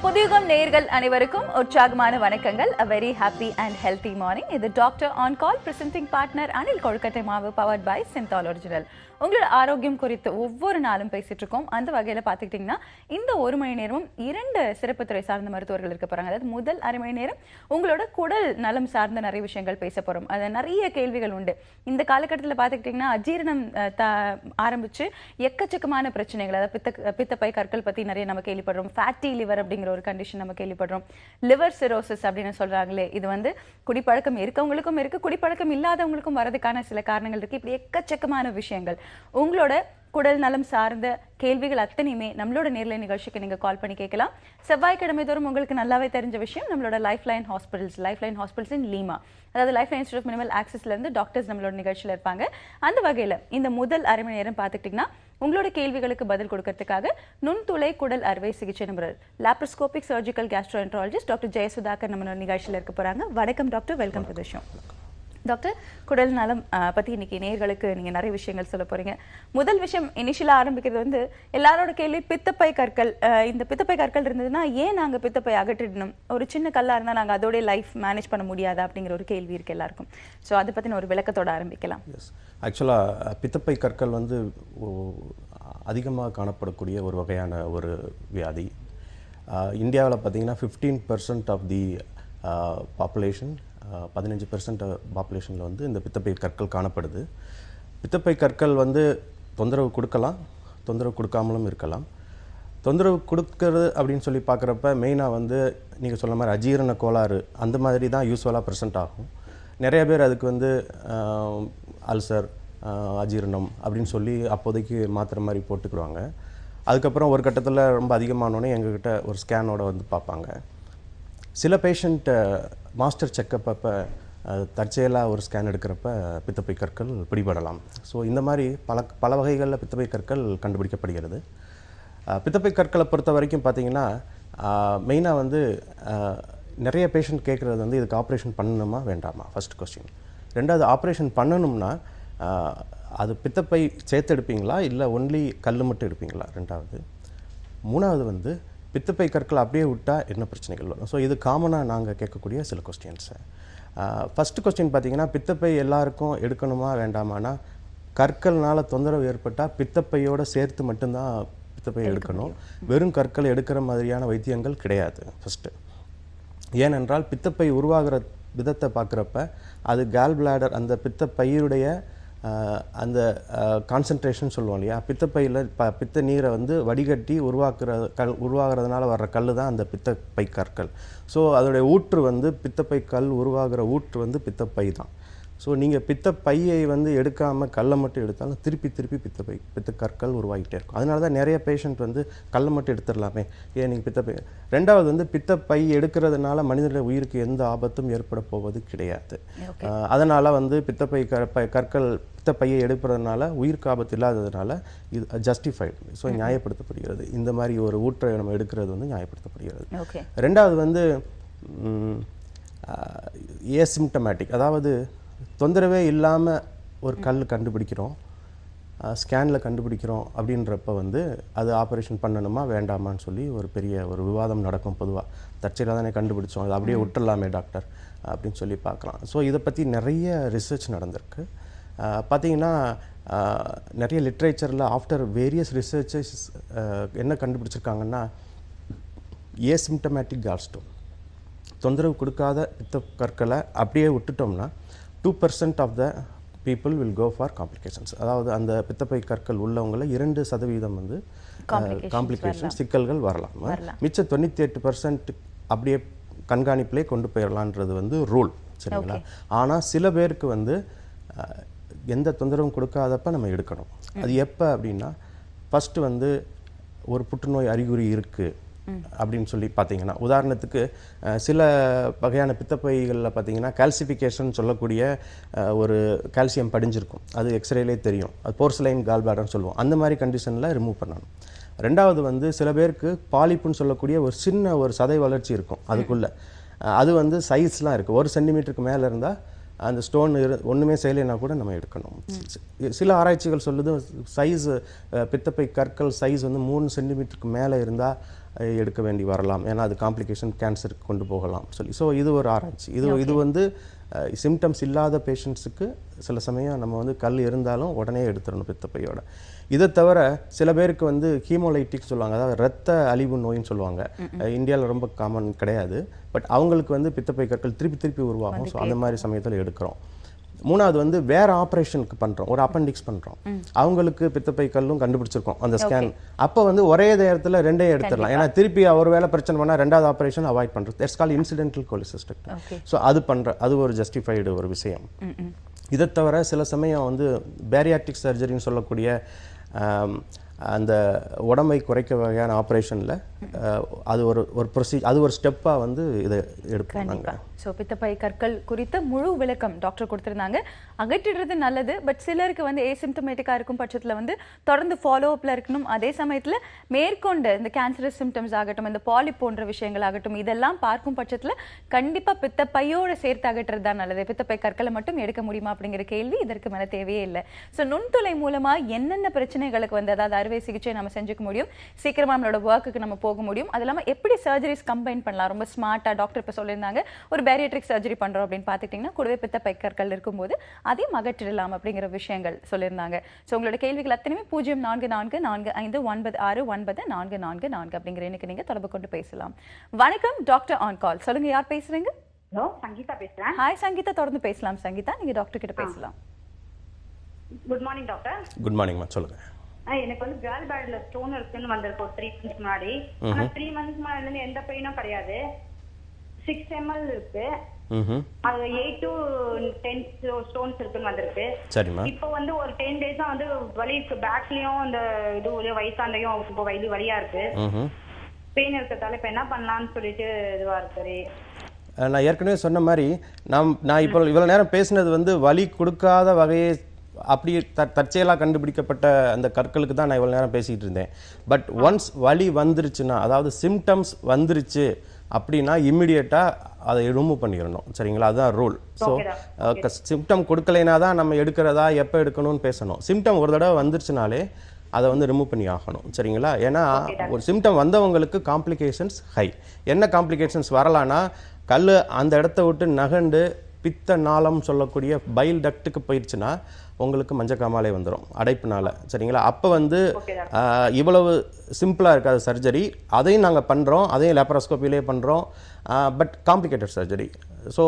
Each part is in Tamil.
புதியுகம் நேயர்கள் அனைவருக்கும் உற்சாகமான வணக்கங்கள். A very happy and healthy morning. இது doctor on call presenting partner Anil Kozhukattai மாவு பவர்ட் பை சிந்தால் ஒரிஜினல். உங்களோட ஆரோக்கியம் குறித்து ஒவ்வொரு நாளும் பேசிட்டு இருக்கோம். அந்த வகையில் பார்த்துக்கிட்டிங்கன்னா இந்த ஒரு மணி நேரமும் 2 சிறப்பு துறை சார்ந்த மருத்துவர்கள் இருக்க போகிறாங்க. அதாவது முதல் அரை மணி நேரம் உங்களோட குடல் நலம் சார்ந்த நிறைய விஷயங்கள் பேச போகிறோம். அது நிறைய கேள்விகள் உண்டு. இந்த காலகட்டத்தில் பார்த்துக்கிட்டிங்கன்னா அஜீரணம் ஆரம்பித்து எக்கச்சக்கமான பிரச்சனைகள், அதாவது பித்தப்பை கற்கள் பற்றி நிறைய நம்ம கேள்விப்படுறோம். ஃபேட்டி லிவர் அப்படிங்கிற ஒரு கண்டிஷன் நம்ம கேள்விப்படுறோம். லிவர் சிரோசிஸ் அப்படின்னு சொல்கிறாங்களே, இது வந்து குடிப்பழக்கம் இருக்கவங்களுக்கும் இருக்குது, குடிப்பழக்கம் இல்லாதவங்களுக்கும் வரதுக்கான சில காரணங்கள் இருக்குது. இப்படி எக்கச்சக்கமான விஷயங்கள். உங்களோட குடல் நலம் சார்ந்த கேள்விகள் அத்தனையுமே நம்மளோட நேர்ல நிகழ்ச்சிக்கு நீங்க கால் பண்ணி கேட்கலாம். செவ்வாய்க்கிழமை தோறும் உங்களுக்கு நல்லாவே தெரிஞ்ச விஷயம், நம்மளோட லைஃப் லைன் ஹாஸ்பிட்டல்ஸ் இன் லீமா, அதாவது life line institute of minimal ஆக்சஸ்ல இருந்து டாக்டர்ஸ் நம்மளோட நிகழ்ச்சியில் இருப்பாங்க. அந்த வகையில் இந்த முதல் அரை மணி நேரம் பார்த்துக்கிட்டிங்கன்னா உங்களோட கேள்விகளுக்கு பதில் கொடுக்கறதுக்காக நுண்துளை குடல் அறுவை சிகிச்சை நிபுணர் லாப்ரோஸ்கோபிக் சர்ஜிக்கல் கேஸ்ட்ரோஎன்ட்ராலஜிஸ்ட் டாக்டர் ஜெயசுதாகர் நம்மளோட நிகழ்ச்சியில் இருக்க போறாங்க. வணக்கம் doctor, welcome to the show. Doctor, குடல் நலம் பற்றி இன்னைக்கு நேயர்களுக்கு நீங்கள் நிறைய விஷயங்கள் சொல்ல போகிறீங்க. முதல் விஷயம் இனிஷியலாக ஆரம்பிக்கிறது வந்து எல்லாரோட கேள்வி பித்தப்பை கற்கள். இந்த பித்தப்பை கற்கள் இருந்ததுன்னா ஏன் நாங்கள் பித்தப்பை அகற்றிடணும்? ஒரு சின்ன கல்லாக இருந்தால் நாங்கள் அதோடைய லைஃப் மேனேஜ் பண்ண முடியாதா அப்படிங்கிற ஒரு கேள்வி இருக்குது எல்லாருக்கும். ஸோ அதை பற்றின ஒரு விளக்கத்தோடு ஆரம்பிக்கலாம். எஸ், ஆக்சுவலாக பித்தப்பை கற்கள் வந்து அதிகமாக காணப்படக்கூடிய ஒரு வகையான ஒரு வியாதி. இந்தியாவில் பார்த்தீங்கன்னா 15% ஆஃப் தி பாப்புலேஷன், 15% பாப்புலேஷனில் வந்து இந்த பித்தப்பை கற்கள் காணப்படுது. பித்தப்பை கற்கள் வந்து தொந்தரவு கொடுக்கலாம், தொந்தரவு கொடுக்காமலும் இருக்கலாம். தொந்தரவு கொடுக்கறது அப்படின்னு சொல்லி பார்க்குறப்ப மெயினாக வந்து நீங்கள் சொன்ன மாதிரி அஜீரண கோளாறு அந்த மாதிரி தான் யூஸ்வலாக ப்ரெசென்ட் ஆகும். நிறைய பேர் அதுக்கு வந்து அல்சர், அஜீரணம் அப்படின்னு சொல்லி அப்போதைக்கு மாத்திரை மாதிரி போட்டுக்கிடுவாங்க. அதுக்கப்புறம் ஒரு கட்டத்தில் ரொம்ப அதிகமானோடனே எங்ககிட்ட ஒரு ஸ்கேனோட வந்து பார்ப்பாங்க. சில பேஷண்ட் மாஸ்டர் செக்கப் அப்போ தற்செயலாக ஒரு ஸ்கேன் எடுக்கிறப்ப பித்தப்பை கற்கள் பிடிபடலாம். ஸோ இந்த மாதிரி பல வகைகளில் பித்தப்பை கற்கள் கண்டுபிடிக்கப்படுகிறது. பித்தப்பை கற்களை பொறுத்த வரைக்கும் பார்த்திங்கன்னா மெயினாக வந்து நிறைய பேஷண்ட் கேட்குறது வந்து இதுக்கு ஆப்ரேஷன் பண்ணணுமா வேண்டாமா, ஃபர்ஸ்ட் கொஸ்டின். ரெண்டாவது, ஆப்ரேஷன் பண்ணணும்னா அது பித்தப்பை சேர்த்து எடுப்பீங்களா இல்லை ஒன்லி கல் மட்டும் எடுப்பீங்களா, ரெண்டாவது. மூணாவது வந்து பித்தப்பை கற்கள் அப்படியே விட்டால் என்ன பிரச்சனைகள் வரும்? ஸோ இது காமனாக நாங்கள் கேட்கக்கூடிய சில கொஸ்டின்ஸு. ஃபஸ்ட்டு கொஸ்டின் பார்த்திங்கன்னா, பித்தப்பை எல்லாருக்கும் எடுக்கணுமா வேண்டாமானா, கற்கள்னால தொந்தரவு ஏற்பட்டால் பித்தப்பையோடு சேர்த்து மட்டும்தான் பித்தப்பை எடுக்கணும். வெறும் கற்களை எடுக்கிற மாதிரியான வைத்தியங்கள் கிடையாது ஃபஸ்ட்டு. ஏனென்றால் பித்தப்பை உருவாகிற விதத்தை பார்க்குறப்ப அது கால் பிளாடர், அந்த பித்தப்பையுடைய அந்த கான்சன்ட்ரேஷன் சொல்லுவோம் இல்லையா, பித்தப்பையில் பித்த நீரை வந்து வடிகட்டி உருவாகிறதுனால வர்ற கல் தான் அந்த பித்தப்பை கற்கள். ஸோ அதோடைய ஊற்று வந்து பித்தப்பை கல் உருவாகிற ஊற்று வந்து பித்தப்பை தான். ஸோ நீங்கள் பித்தப்பையை வந்து எடுக்காமல் கல்லை மட்டும் எடுத்தாலும் திருப்பி பித்த கற்கள் உருவாகிட்டே இருக்கும். அதனால தான் நிறைய பேஷண்ட் வந்து கல்லை மட்டும் எடுத்துடலாமே, ஏன் நீங்கள் பித்தப்பை. ரெண்டாவது வந்து பித்தப்பை எடுக்கிறதுனால மனிதனுடைய உயிருக்கு எந்த ஆபத்தும் ஏற்பட போவது கிடையாது. அதனால் வந்து பித்தப்பை கற்கள் பித்தப்பையை எடுப்பதனால உயிருக்கு ஆபத்து இல்லாததுனால இது ஜஸ்டிஃபைடு. ஸோ நியாயப்படுத்தப்படுகிறது. இந்த மாதிரி ஒரு ஊற்றை நம்ம எடுக்கிறது வந்து நியாயப்படுத்தப்படுகிறது. ரெண்டாவது வந்து ஏசிம்டமேட்டிக், அதாவது தொந்தரவே இல்லாமல் ஒரு கல் கண்டுபிடிக்கிறோம், ஸ்கேனில் கண்டுபிடிக்கிறோம் அப்படின்றப்ப வந்து அது ஆப்ரேஷன் பண்ணணுமா வேண்டாமான்னு சொல்லி ஒரு பெரிய ஒரு விவாதம் நடக்கும். பொதுவாக தற்செயலாக தானே கண்டுபிடிச்சோம், அது அப்படியே விட்டுடலாமே டாக்டர் அப்படின்னு சொல்லி பார்க்கலாம். ஸோ இதை பற்றி நிறைய ரிசர்ச் நடந்திருக்கு. பார்த்திங்கன்னா நிறைய லிட்ரேச்சரில் ஆஃப்டர் வேரியஸ் ரிசர்ச்சஸ் என்ன கண்டுபிடிச்சிருக்காங்கன்னா, ஏசிம்டமேட்டிக் கால்ஸ்டோன், தொந்தரவு கொடுக்காத பித்த கற்களை அப்படியே விட்டுட்டோம்னா 2% of the people will go for complications. அதாவது அந்த பித்தப்பை கற்கள் உள்ளவங்களில் 2% வந்து காம்ப்ளிகேஷன் சிக்கல்கள் வரலாம். மிச்ச 98% அப்படியே கண்காணிப்பிலே கொண்டு போயிடலான்றது வந்து ரூல், சரிங்களா. ஆனால் சில பேருக்கு வந்து எந்த தொந்தரவும் கொடுக்காதப்ப நம்ம எடுக்கணும். அது எப்போ அப்படின்னா, ஃபஸ்ட்டு வந்து ஒரு புற்றுநோய் அறிகுறி இருக்குது அப்படின்னு சொல்லி பார்த்தீங்கன்னா, உதாரணத்துக்கு சில வகையான பித்தப்பைகளில் பார்த்தீங்கன்னா கால்சிஃபிகேஷன் சொல்லக்கூடிய ஒரு கால்சியம் படிஞ்சிருக்கும், அது எக்ஸ்ரேலே தெரியும். அது போர்சலைன் கால் பிளாடர்னு சொல்லுவோம். அந்த மாதிரி கண்டிஷனில் ரிமூவ் பண்ணணும். ரெண்டாவது வந்து சில பேருக்கு பாலிப்புன்னு சொல்லக்கூடிய ஒரு சின்ன ஒரு சதை வளர்ச்சி இருக்கும் அதுக்குள்ளே, அது வந்து சைஸ்லாம் இருக்குது. 1 சென்டிமீட்டருக்கு மேலே இருந்தால் அந்த ஸ்டோன் ஒன்றுமே செய்யலைன்னா கூட நம்ம எடுக்கணும். சில ஆராய்ச்சிகள் சொல்லுது சைஸ் பித்தப்பை கற்கள் சைஸ் வந்து 3 சென்டிமீட்டருக்கு மேலே இருந்தால் எடுக்க வேண்டி வரலாம், ஏன்னா அது காம்ப்ளிகேஷன் கேன்சருக்கு கொண்டு போகலாம் சொல்லி. ஸோ இது ஒரு ஆராய்ச்சி. இது வந்து சிம்டம்ஸ் இல்லாத பேஷண்ட்ஸுக்கு சில சமயம் நம்ம வந்து கல் இருந்தாலும் உடனே எடுத்துடணும் பித்தப்பையோட. இதை தவிர சில பேருக்கு வந்து ஹீமோலைட்டிக் சொல்லுவாங்க, அதாவது இரத்த அழிவு நோயின்னு சொல்லுவாங்க. இந்தியாவில் ரொம்ப காமன் கிடையாது, பட் அவங்களுக்கு வந்து பித்தப்பை கற்கள் திருப்பி உருவாகும். ஸோ அந்த மாதிரி சமயத்தில் எடுக்கிறோம். மூணாவது வந்து வேற ஆப்ரேஷனுக்கு பண்ணுறோம், ஒரு அப்பெண்டிக்ஸ் பண்ணுறோம், அவங்களுக்கு பித்தப்பை கல்லும் கண்டுபிடிச்சிருக்கோம் அந்த ஸ்கேன். அப்போ வந்து ஒரே நேரத்தில் ரெண்டே எடுத்துடலாம், ஏன்னா திருப்பி ஒரு வேளை பிரச்சனை பண்ணால் ரெண்டாவது ஆப்ரேஷன் அவாய்ட் பண்ணுறது. That's call incidental cholecystectomy. So அது அது ஒரு ஜஸ்டிஃபைடு ஒரு விஷயம். இதை தவிர சில சமயம் வந்து பேரியாட்ரிக் சர்ஜரின்னு சொல்லக்கூடிய அந்த உடம்பை குறைக்க வகையான ஆப்ரேஷனில் அது ஒரு ப்ரொசீஜர், அது ஒரு ஸ்டெப்பாக வந்து இதை எடுப்போம் நாங்கள். ஸோ பித்தப்பை கற்கள் குறித்த முழு விளக்கம் டாக்டர் கொடுத்துருந்தாங்க. அகற்றிடுறது நல்லது, பட் சிலருக்கு வந்து ஏசிம்டமேட்டிக்காக இருக்கும் பட்சத்தில் வந்து தொடர்ந்து ஃபாலோ அப்பில் இருக்கணும். அதே சமயத்தில் மேற்கொண்டு இந்த கேன்சரஸ் சிம்டம்ஸ் ஆகட்டும், இந்த பாலிப் போன்ற விஷயங்கள் ஆகட்டும், இதெல்லாம் பார்க்கும் பட்சத்தில் கண்டிப்பாக பித்தப்பையோடு சேர்த்து அகற்றுறது தான் நல்லது. பித்தப்பை கற்களை மட்டும் எடுக்க முடியுமா அப்படிங்கிற கேள்வி இதற்கு மேலே தேவையே இல்லை. ஸோ நுண்துளை மூலமாக என்னென்ன பிரச்சனைகளுக்கு வந்து, அதாவது அறுவை சிகிச்சை நம்ம செஞ்சுக்க முடியும், சீக்கிரமாக நம்மளோட ஒர்க்குக்கு நம்ம போக முடியும், அது இல்லாமல் எப்படி சர்ஜரிஸ் கம்பைன் பண்ணலாம் ரொம்ப ஸ்மார்ட்டாக. டாக்டர் இப்போ சொல்லியிருந்தாங்க ஒரு பேரியாட்ரிக் சர்ஜரி பண்ணுறோம் அப்படின்னு பார்த்துக்கிட்டிங்கன்னா கூடவே பித்தப்பை கற்கள் இருக்கும்போது அதையும் அகற்றிடலாம் அப்படிங்கிற விஷயங்கள் சொல்லியிருந்தாங்க. ஸோ உங்களோட கேள்விகள் அத்தனையுமே 0444459494 அப்படிங்கிற எண்ணுக்கு நீங்கள் தொடர்பு கொண்டு பேசலாம். வணக்கம், டாக்டர் ஆன் கால். சொல்லுங்க, யார் பேசுறீங்க? ஹலோ, சங்கீதா பேசுறேன். ஹாய் சங்கீதா, தொடர்ந்து பேசலாம். சங்கீதா, நீங்க டாக்டர் கிட்ட பேசலாம். Good morning doctor. குட் மார்னிங்மா, சொல்லுங்க. எனக்கு வந்து கேர்ள் பேட்ல ஸ்டோன் இருக்குன்னு வந்திருக்கு ஒரு 3 months முன்னாடி. ஆனா 3 months முன்னாடி எந்த பெயினும் கிடையாது. 6 ml இருக்கு. அது 8 to 10 ஸ்டோன்ஸ் இருக்குன்னு வந்திருக்கு. சரிம்மா. இப்போ வந்து ஒரு 10 days வந்து வலி பேக்லயும் அந்த இதுலயும் வயிற்றாண்டையும் இப்போ வலியா இருக்கு. பெயின் இருக்கிறதால இப்ப என்ன பண்ணலாம்னு சொல்லிட்டு இதுவா இருக்கு. நான் ஏற்கனவே சொன்ன மாதிரி நான் இப்போ இவ்வளோ நேரம் பேசினது வந்து வலி கொடுக்காத வகையை அப்படி தற்செயலாக கண்டுபிடிக்கப்பட்ட அந்த கற்களுக்கு தான் நான் இவ்வளோ நேரம் பேசிகிட்டு இருந்தேன். பட் ஒன்ஸ் வலி வந்துருச்சுன்னா, அதாவது சிம்டம்ஸ் வந்துருச்சு அப்படின்னா இம்மிடியட்டாக அதை ரிமூவ் பண்ணிடணும். சரிங்களா? அதுதான் ரூல். ஸோ சிம்டம் கொடுக்கலைனா தான் நம்ம எடுக்கிறதா எப்போ எடுக்கணும்னு பேசணும். சிம்டம் ஒரு தடவை வந்துருச்சுனாலே அதை வந்து ரிமூவ் பண்ணி ஆகணும். சரிங்களா? ஏன்னா ஒரு சிம்டம் வந்தவங்களுக்கு காம்ப்ளிகேஷன்ஸ் ஹை. என்ன காம்ப்ளிகேஷன்ஸ் வரலான்னா, கல் அந்த இடத்த விட்டு நகண்டு பித்த நாளம் சொல்லக்கூடிய பைல் டக்ட்டுக்கு போயிடுச்சுன்னா உங்களுக்கு மஞ்சக்காமாலை வந்துடும் அடைப்புனால. சரிங்களா? அப்போ வந்து இவ்வளவு சிம்பிளாக இருக்காது சர்ஜரி. அதையும் நாங்கள் பண்ணுறோம், அதையும் லேப்ராஸ்கோப்பிலே பண்ணுறோம். But complicated surgery. ஸோ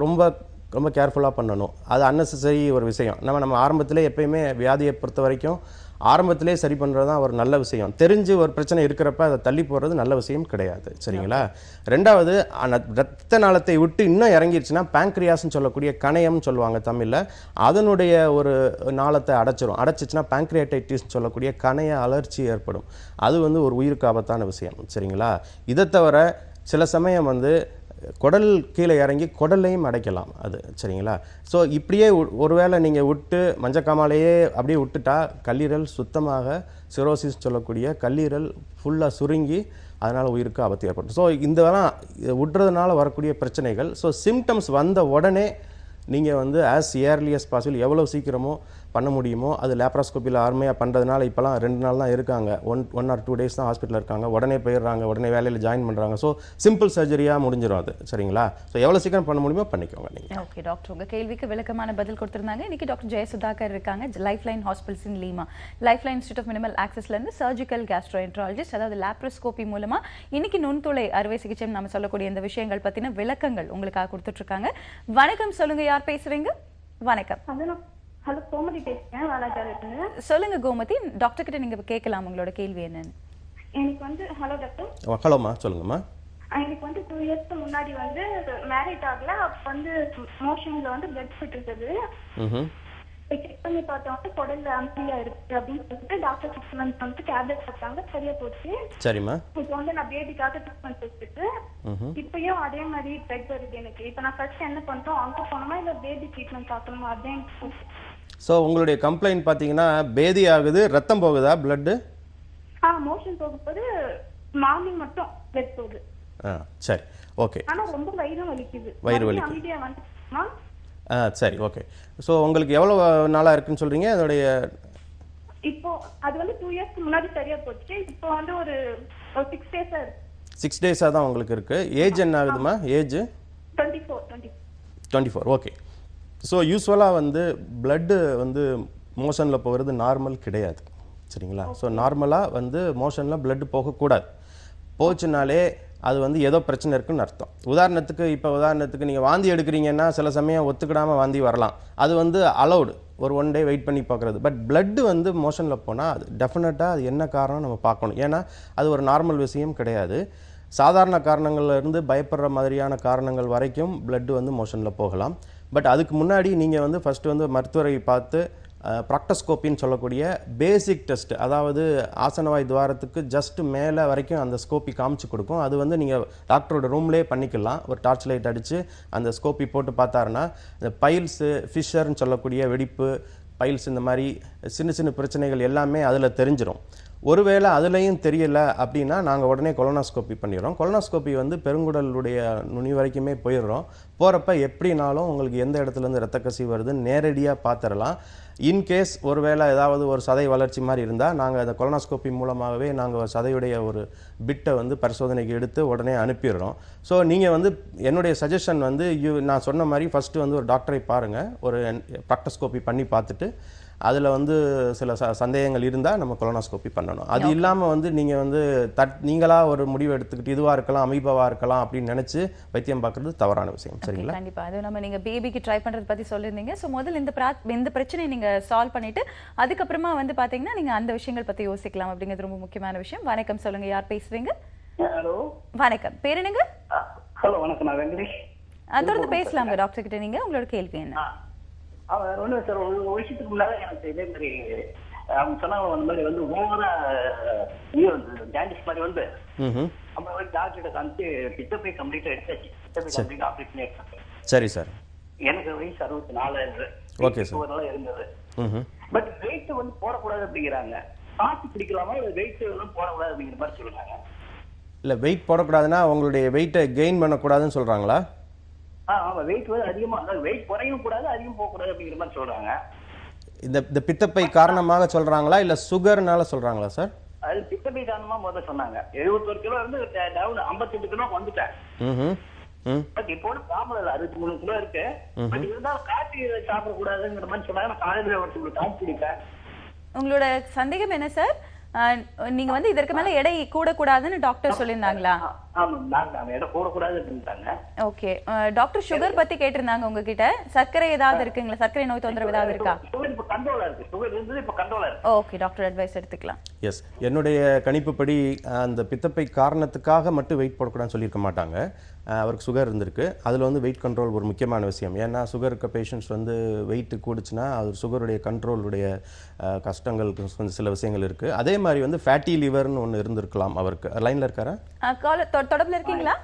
ரொம்ப ரொம்ப கேர்ஃபுல்லாக பண்ணணும். அது அன்னெசரி ஒரு விஷயம். நம்ம ஆரம்பத்திலே எப்பயுமே வியாதியை பொறுத்த வரைக்கும் ஆரம்பத்திலே சரி பண்ணுறது தான் ஒரு நல்ல விஷயம். தெரிஞ்சு ஒரு பிரச்சனை இருக்கிறப்ப அதை தள்ளி போடுறது நல்ல விஷயம் கிடையாது. சரிங்களா? ரெண்டாவது, ரத்த நாளத்தை விட்டு இன்னும் இறங்கிடுச்சுன்னா பேங்க்ரியாஸ்ன்னு சொல்லக்கூடிய கணையம்னு சொல்லுவாங்க தமிழில், அதனுடைய ஒரு நாளத்தை அடைச்சிச்சுன்னா பேங்க்ரியாட்டைட்டிஸ்ன்னு சொல்லக்கூடிய கணைய அலர்ச்சி ஏற்படும். அது வந்து ஒரு உயிருக்கு ஆபத்தான விஷயம். சரிங்களா? இதை தவிர சில சமயம் வந்து குடல் கீழே இறங்கி குடலையும் அடைக்கலாம் அது. சரிங்களா? ஸோ இப்படியே ஒருவேளை நீங்கள் விட்டு மஞ்சக்காமாலையே அப்படியே விட்டுட்டா கல்லீரல் சுத்தமாக சிரோசிஸ் சொல்லக்கூடிய கல்லீரல் ஃபுல்லாக சுருங்கி அதனால் உயிருக்கு ஆபத்து ஏற்படும். ஸோ இதெல்லாம் விட்டுறதுனால வரக்கூடிய பிரச்சனைகள். ஸோ சிம்டம்ஸ் வந்த உடனே நீங்கள் வந்து ஆஸ் ஏர்லி அஸ் பாசிபிள் எவ்வளோ சீக்கிரமோ பண்ண முடியுமோ அது லேப்ராஸ்கோப்பியில் அருமையாக பண்ணுறதுனால இப்போலாம் 2 நாள் தான் இருக்காங்க, 1 or 2 days தான் ஹாஸ்பிட்டலில் இருக்காங்க, உடனே போயிடுறாங்க, உடனே வேலையில் ஜாயின் பண்ணுறாங்க. ஸோ சிம்பிள் சர்ஜரியாக முடிஞ்சிடும் அது. சரிங்களா? ஸோ எவ்வளோ சீக்கிரம் பண்ண முடியுமோ பண்ணிக்கோங்க நீங்கள். ஓகே டாக்டர், உங்கள் கேள்விக்கு விளக்கமான பதில் கொடுத்துருந்தாங்க. இன்றைக்கி டாக்டர் ஜெயசுதாகர் இருக்காங்க, லைஃப் லைன் ஹாஸ்பிட்டல்ஸ் இன் லீமா, life line institute of minimal ஆக்சஸ்லேருந்து சர்ஜிக்கல் கேஸ்ட்ரோஎன்ட்ராலஜிஸ்ட், அதாவது லேப்ரோஸ்கோப்பி மூலமாக இன்னைக்கு நுண்துளை அறுவை சிகிச்சை நம்ம சொல்லக்கூடிய இந்த விஷயங்கள் பற்றின விளக்கங்கள் உங்களுக்காக கொடுத்துட்ருக்காங்க. வணக்கம், சொல்லுங்கள், யார் பேசுகிறீங்க? வணக்கம். ஹலோ, கோமதி பேசுறேன், வாலாஜால. சொல்லுங்க கோமதி, டாக்டர் கிட்ட நீங்க கேட்கலாம் உங்களோட கேள்வி என்னன்னு. எனக்கு வந்து ஹலோ டாக்டர். ஹலோமா, சொல்லுங்கம்மா. எனக்கு வந்து 2 years முன்னாடி வந்து மேரேஜ் ஆகல. அப்ப வந்து மோஷன்ல வந்து பிளட் ஃபிட் இருக்குது. செக் பண்ணி பார்த்தா வந்து குடல்ல அம்பியா இருக்கு அப்படின்னு சொல்லிட்டு டாக்டர் 6 months வந்து டேப்லெட் கொடுத்தாங்க, சரியா போச்சு. சரிம்மா. இப்போ வந்து நான் பேபிக்காக ட்ரீட்மெண்ட் எடுத்துட்டு இப்பயும் அதே மாதிரி பிளட் வருது எனக்கு. இப்போ நான் ஃபர்ஸ்ட் என்ன பண்றோம், அங்க போனோமா இல்ல பேபி ட்ரீட்மெண்ட் பார்க்கணுமா? அதான். ஸோ உங்களுடைய கம்ப்ளைண்ட் பார்த்தீங்கன்னா பேதி ஆகுது, ரத்தம் போகுதா, பிளட்டு? மோஷன் போகும்போது மார்னிங் மட்டும் பிளட் போகுது. சரி, ஓகே. ஆனா ரொம்ப வயிறு வலிக்குது. வயிறு வலிக்குது. அமைதியா வந்துமா? சரி, ஓகே. ஸோ உங்களுக்கு எவ்வளோ நாளாக இருக்குன்னு சொல்கிறீங்க அதோடைய? இப்போ அது வந்து 2 years முன்னாடி சரியா போச்சு. இப்போ வந்து ஒரு ஒரு 6 டேஸா இருக்கு. 6 டேஸாக தான் உங்களுக்கு இருக்குது. ஏஜ் என்ன ஆகுதுமா? ஏஜ் 24. ஓகே. ஸோ யூஸ்வலாக வந்து பிளட்டு வந்து மோஷனில் போகிறது நார்மல் கிடையாது, சரிங்களா? ஸோ நார்மலாக வந்து மோஷனில் பிளட்டு போகக்கூடாது. போச்சுனாலே அது வந்து ஏதோ பிரச்சனை இருக்குன்னு அர்த்தம். உதாரணத்துக்கு நீங்கள் வாந்தி எடுக்கிறீங்கன்னா சில சமயம் ஒத்துக்கிடாமல் வாந்தி வரலாம், அது வந்து அலௌடு, ஒரு 1 டே வெயிட் பண்ணி பார்க்குறது. பட் பிளட்டு வந்து மோஷனில் போனால் அது டெஃபினட்டாக அது என்ன காரணம் நம்ம பார்க்கணும். ஏன்னா அது ஒரு நார்மல் விஷயம் கிடையாது. சாதாரண காரணங்கள்லேருந்து பயப்படுற மாதிரியான காரணங்கள் வரைக்கும் பிளட்டு வந்து மோஷனில் போகலாம். பட் அதுக்கு முன்னாடி நீங்கள் வந்து ஃபஸ்ட்டு வந்து மருத்துவரை பார்த்து ப்ராக்டோஸ்கோப்பின்னு சொல்லக்கூடிய பேசிக் டெஸ்ட், அதாவது ஆசனவாய் துவாரத்துக்கு ஜஸ்ட் மேலே வரைக்கும் அந்த ஸ்கோப்பி காமிச்சு கொடுக்கும். அது வந்து நீங்கள் டாக்டரோட ரூம்லேயே பண்ணிக்கலாம். ஒரு டார்ச் லைட் அடித்து அந்த ஸ்கோப்பி போட்டு பார்த்தாருன்னா இந்த பைல்ஸு, ஃபிஷர்னு சொல்லக்கூடிய வெடிப்பு, பைல்ஸ், இந்த மாதிரி சின்ன சின்ன பிரச்சனைகள் எல்லாமே அதில் தெரிஞ்சிடும். ஒருவேளை அதுலேயும் தெரியலை அப்படின்னா நாங்கள் உடனே கொலோனாஸ்கோப்பி பண்ணிடுறோம். கொலோனாஸ்கோப்பி வந்து பெருங்குடலுடைய நுனி வரைக்குமே போயிடுறோம். போகிறப்ப எப்படினாலும் உங்களுக்கு எந்த இடத்துலேருந்து ரத்த கசிவு வருதுன்னு நேரடியாக பார்த்துடலாம். இன்கேஸ் ஒருவேளை ஏதாவது ஒரு சதை வளர்ச்சி மாதிரி இருந்தால் நாங்கள் அந்த கொலோனாஸ்கோப்பி மூலமாகவே நாங்கள் சதையுடைய ஒரு பிட்டை வந்து பரிசோதனைக்கு எடுத்து உடனே அனுப்பிடுறோம். ஸோ நீங்கள் வந்து என்னுடைய சஜஷன் வந்து நான் சொன்ன மாதிரி ஃபஸ்ட்டு வந்து ஒரு டாக்டரை பாருங்கள், ஒரு ப்ராக்டோஸ்கோப்பி பண்ணி பார்த்துட்டு அதில் வந்து சில சந்தேகங்கள் இருந்தால் நம்ம கொலோனாஸ்கோப்பி பண்ணணும். அது இல்லாமல் வந்து நீங்கள் வந்து நீங்களாக ஒரு முடிவு எடுத்துக்கிட்டு இதுவாக இருக்கலாம், அமீபாவாக இருக்கலாம் அப்படின்னு நினச்சி வைத்தியம் பார்க்குறது தவறான விஷயம், சரிங்களா? கண்டிப்பாக. அது நம்ம நீங்கள் பேபிக்கு ட்ரை பண்ணுறது பற்றி சொல்லியிருந்தீங்க. ஸோ முதல்ல இந்த பிரச்சனையை நீங்கள் சால்வ் பண்ணிவிட்டு அதுக்கப்புறமா வந்து பார்த்தீங்கன்னா நீங்கள் அந்த விஷயங்கள் பற்றி யோசிக்கலாம் அப்படிங்கிறது ரொம்ப முக்கியமான விஷயம். வணக்கம், சொல்லுங்கள், யார் பேசுவீங்க? ஹலோ, வணக்கம், பேர் என்னங்க? ஹலோ, வணக்கம், நான் வெங்கடேஷ். தொடர்ந்து பேசலாங்க டாக்டர் கிட்ட. நீங்கள் உங்களோட கேள்வி என்ன? ஒண்ணு சார், ஒரு வருஷத்துக்கு முன்னாடி எனக்கு இதே மாதிரி அவங்க சொன்னாங்க, அந்த மாதிரி வந்து ஓவரா ஜாண்டிஸ் மாதிரி வந்து அப்புறம் வந்து டாக்டர்கிட்ட காமிச்சு பித்தப்பை கம்ப்ளீட்டா எடுத்தாச்சு. பித்தப்பை கம்ப்ளீட் ஆப்ரேஷன் எடுத்தாங்க. சரி சார். எனக்கு வயசு 64 ஓகே சார். இருந்தது. பட் வெயிட் வந்து போடக்கூடாது அப்படிங்கிறாங்க. காசு பிடிக்கலாமா, வெயிட் எல்லாம் போடக்கூடாது அப்படிங்கிற மாதிரி சொல்லுறாங்க. இல்லை, வெயிட் போடக்கூடாதுன்னா உங்களுடைய வெயிட்டை கெயின் பண்ணக்கூடாதுன்னு சொல்கிறாங்களா? ஆமா, வெயிட் வந்து அதிகமா, அதாவது வெயிட் குறையும் கூடாது, அதிகம் போக கூடாது அப்படிங்கிற மாதிரி சொல்றாங்க. இந்த பித்தப்பை காரணமாக சொல்றாங்களா இல்ல சுகர்னால சொல்றாங்களா சார்? அது பித்தப்பை காரணமா முதல்ல சொன்னாங்க. 71 கிலோ இருந்து டவுன் 58 கிலோ வந்துட்டேன். பட் இப்போ ப்ராப்ளம் இல்லை, 63 கிலோ இருக்கு. பட் இருந்தாலும் காப்பி சாப்பிடக்கூடாதுங்கிற மாதிரி சொன்னாங்க. நான் காலையில ஒரு காப்பி குடிப்பேன். உங்களோட சந்தேகம் என்ன சார்? நீங்க வந்து இதற்கு மேல எடை கூடக்கூடாதுன்னு டாக்டர் சொல்லியிருந்தாங்களா? ஓகே. டாக்டர் சுகர் பத்தி கேட்டிருந்தாங்க உங்ககிட்ட. சர்க்கரை ஏதாவது இருக்குங்களா? சர்க்கரை நோய் தொந்தரவு ஏதாவது இருக்கா? ஓகே, டாக்டர் அட்வைஸ் எடுத்துக்கலாம். எஸ், என்னுடைய கணிப்புப்படி அந்த பித்தப்பை காரணத்துக்காக மட்டும் வெயிட் போடக்கூடாதுன்னு சொல்லியிருக்க மாட்டாங்க. அவருக்கு சுகர் இருந்திருக்கு. அதில் வந்து வெயிட் கண்ட்ரோல் ஒரு முக்கியமான விஷயம். ஏன்னா சுகர் இருக்க பேஷண்ட்ஸ் வந்து வெயிட் கூடுச்சுன்னா அது சுகருடைய கண்ட்ரோலுடைய கஷ்டங்கள் கொஞ்சம் சில விஷயங்கள் இருக்குது. அதே மாதிரி வந்து ஃபேட்டி லிவர்னு ஒன்று இருந்திருக்கலாம். அவருக்கு லைனில் இருக்காரா? தொடர்பில் இருக்கீங்களா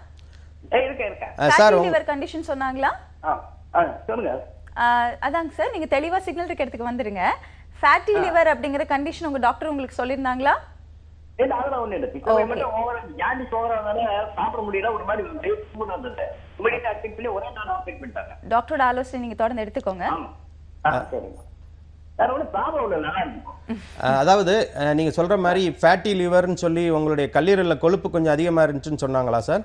சார்? லிவர் கண்டிஷன் சொன்னாங்களா? அதாங்க சார், நீங்க தெளிவா சிக்னல் இருக்கிறதுக்கு வந்துருங்க. ஃபேட்டி லிவர் அப்படிங்கிற கண்டிஷன் உங்க டாக்டர் உங்களுக்கு சொல்லியிருந்தாங்களா? டாக்டரோட ஆலோசனை நீங்க தொடர்ந்து எடுத்துக்கோங்க. அதாவது நீங்க சொல்ற மாதிரி ஃபேட்டி லிவர்னு சொல்லி உங்களுடைய கல்லீரல்ல கொழுப்பு கொஞ்சம் அதிகமா இருந்துச்சுன்னு சொன்னாங்களா சார்?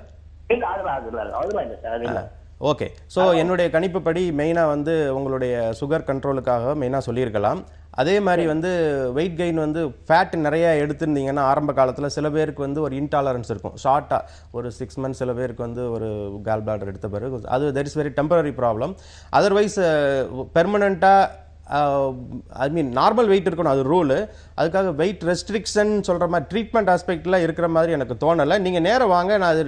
ஓகே. ஸோ என்னுடைய கணிப்புப்படி மெயினாக வந்து உங்களுடைய சுகர் கண்ட்ரோலுக்காக மெயினாக சொல்லியிருக்கலாம். அதே மாதிரி வந்து வெயிட் கெயின் வந்து ஃபேட் நிறையா எடுத்திருந்தீங்கன்னா ஆரம்ப காலத்தில் சில பேருக்கு வந்து ஒரு இன்டாலரன்ஸ் இருக்கும். ஷார்ட்டாக ஒரு 6 months சில பேருக்கு வந்து ஒரு கால் பிளாடர் எடுத்த பிறகு அது that is very temporary problem. Otherwise பெர்மனண்ட்டாக ஐ மீன் நார்மல் வெயிட் இருக்கணும், அது ரூலு. அதுக்காக வெயிட் ரெஸ்ட்ரிக்ஷன் சொல்கிற மாதிரி ட்ரீட்மெண்ட் ஆஸ்பெக்டில் இருக்கிற மாதிரி எனக்கு தோணலை. நீங்கள் நேராக வாங்க, நான் அது